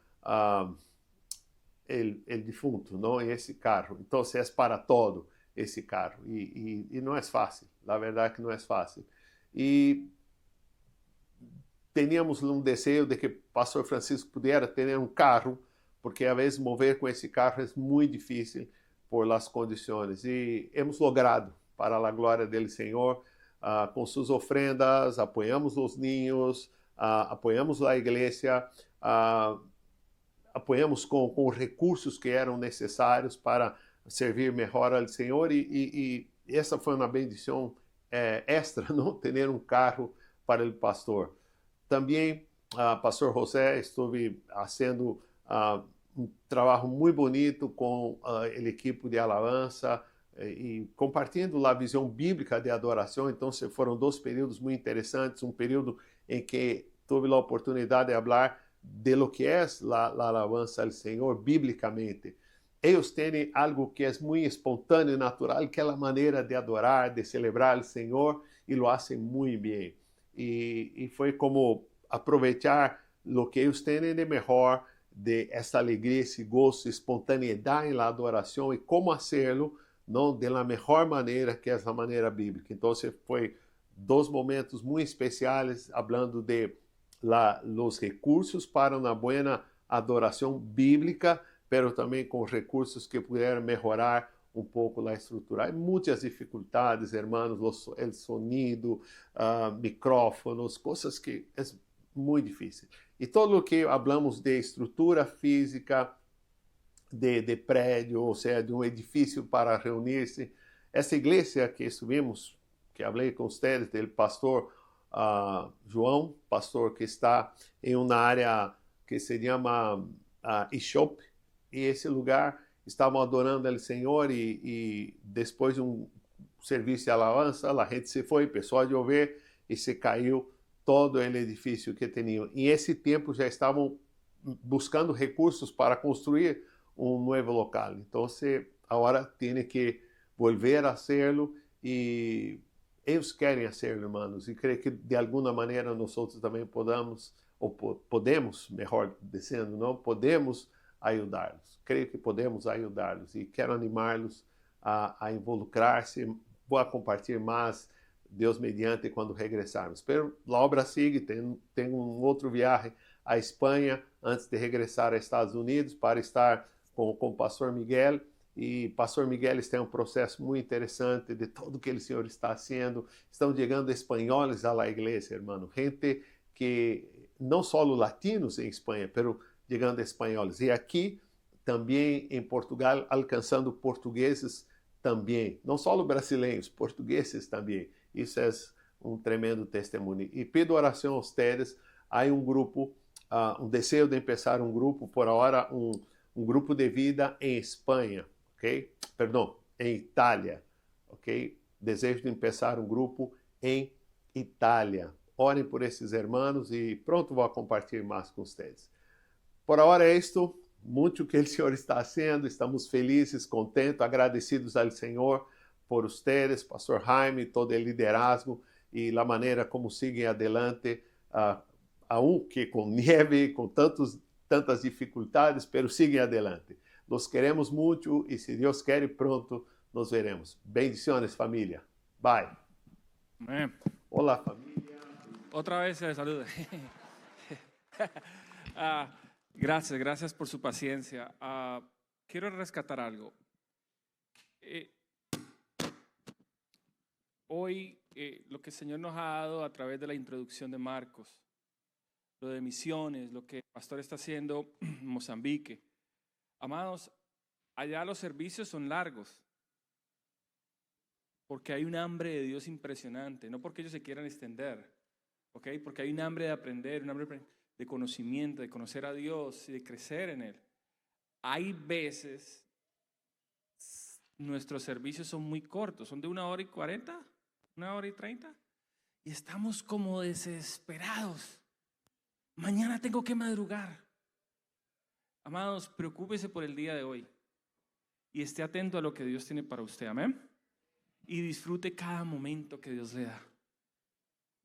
o defunto, não, em esse carro. Então, é para todo esse carro. E não é fácil, a verdade é que não é fácil. E teníamos um desejo de que o pastor Francisco pudesse ter um carro, porque às vezes mover com esse carro é muito difícil por las condições. E hemos logrado, para a glória dele, Senhor, com suas ofrendas, apoiamos os niños, apoiamos a igreja, apoiamos com recursos que eram necessários para servir melhor ao Senhor. E essa foi uma bendição extra, não ter um carro para o pastor. Também, pastor José, estive fazendo um trabalho muito bonito com a equipe de alabança e compartilhando a visão bíblica de adoração. Então, foram 2 períodos muito interessantes. Um período em que tive a oportunidade de falar de lo que é a alabança ao Senhor biblicamente. Eles têm algo que é muito espontâneo e natural, que é a maneira de adorar, de celebrar o Senhor, e lo fazem muito bem. E foi como aproveitar o que eles têm de melhor, de essa alegria, esse gosto, espontaneidade na adoração, e como fazê-lo, não de la melhor maneira, que é a maneira bíblica. Então, foi 2 momentos muito especiais, falando de los recursos para uma boa adoração bíblica, pero também com recursos que puderam melhorar um pouco a estrutura. Há muitas dificuldades, hermanos, o sonido, micrófonos, coisas que é muito difícil. E todo o que falamos de estrutura física, de prédio, ou seja, de um edifício para reunir-se. Essa igreja que subimos, que falei com vocês, do pastor João, pastor que está em uma área que se chama Ishop, e esse lugar estavam adorando ao Senhor, e depois de um serviço de alabança, a gente se foi, pessoal de ouvir, e se caiu todo o edifício que tinham. E esse tempo já estavam buscando recursos para construir um novo local. Então, agora tem que volver a fazê-lo, e eles querem fazê-lo, irmãos, e creio que de alguma maneira nós também podemos, melhor dizendo, não podemos ajudá-los. Creio que podemos ajudá-los, e quero animá-los a involucrar-se. Vou compartilhar mais Deus mediante, quando regressarmos. Pero a obra sigue, tem outro viagem à Espanha antes de regressar aos Estados Unidos para estar com o pastor Miguel. E pastor Miguel está em um processo muito interessante de tudo que o Senhor está fazendo. Estão chegando espanhóis à igreja, hermano. Gente que não só latinos em Espanha, pero chegando espanhóis. E aqui também em Portugal, alcançando portugueses também. Não só brasileiros, portugueses também. Isso é um tremendo testemunho. E pido oração a vocês. Há um grupo, um desejo de começar um grupo, por agora, um grupo de vida em Espanha, ok? Perdão, em Itália, ok? Desejo de começar um grupo em Itália. Orem por esses irmãos e pronto, vou compartilhar mais com vocês. Por agora é isto. Muito que o Senhor está fazendo. Estamos felizes, contentes, agradecidos ao Senhor por vocês, pastor Jaime, todo o liderazgo e a maneira como seguem adelante, aunque com neve, com tantas dificuldades, pero seguem adelante. Nos queremos muito e se Deus quer, pronto nos veremos. Bendiciones, família. Bye. Amén. Olá, família. Otra vez se saluda. Gracias por su paciencia. Quiero rescatar algo. Hoy lo que el Señor nos ha dado a través de la introducción de Marcos, lo de misiones, lo que el pastor está haciendo en Mozambique. Amados, allá los servicios son largos, porque hay un hambre de Dios impresionante, no porque ellos se quieran extender, ¿okay? Porque hay un hambre de aprender, un hambre de conocimiento, de conocer a Dios y de crecer en Él. Hay veces nuestros servicios son muy cortos, son de 1 hora y 40, 1 hora y 30, y estamos como desesperados. Mañana tengo que madrugar. Amados, preocúpese por el día de hoy y esté atento a lo que Dios tiene para usted, amén. Y disfrute cada momento que Dios le da.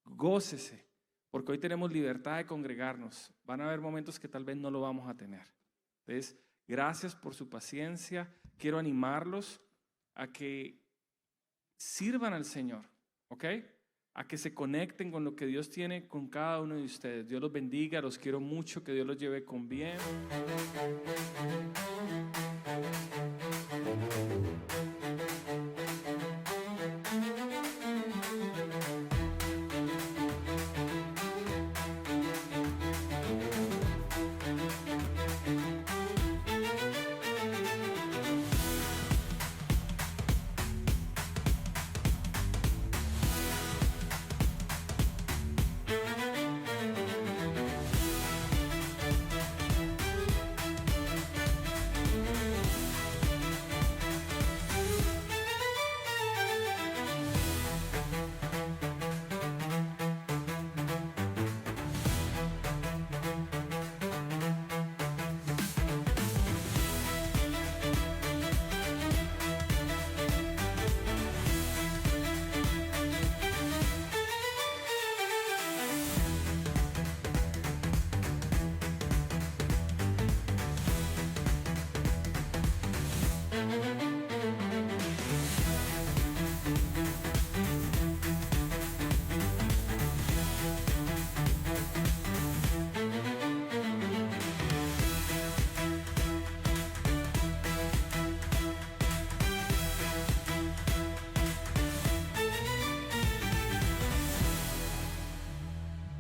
Gócese, porque hoy tenemos libertad de congregarnos. Van a haber momentos que tal vez no lo vamos a tener. Entonces, gracias por su paciencia. Quiero animarlos a que sirvan al Señor, ¿ok? A que se conecten con lo que Dios tiene con cada uno de ustedes. Dios los bendiga, los quiero mucho, que Dios los lleve con bien.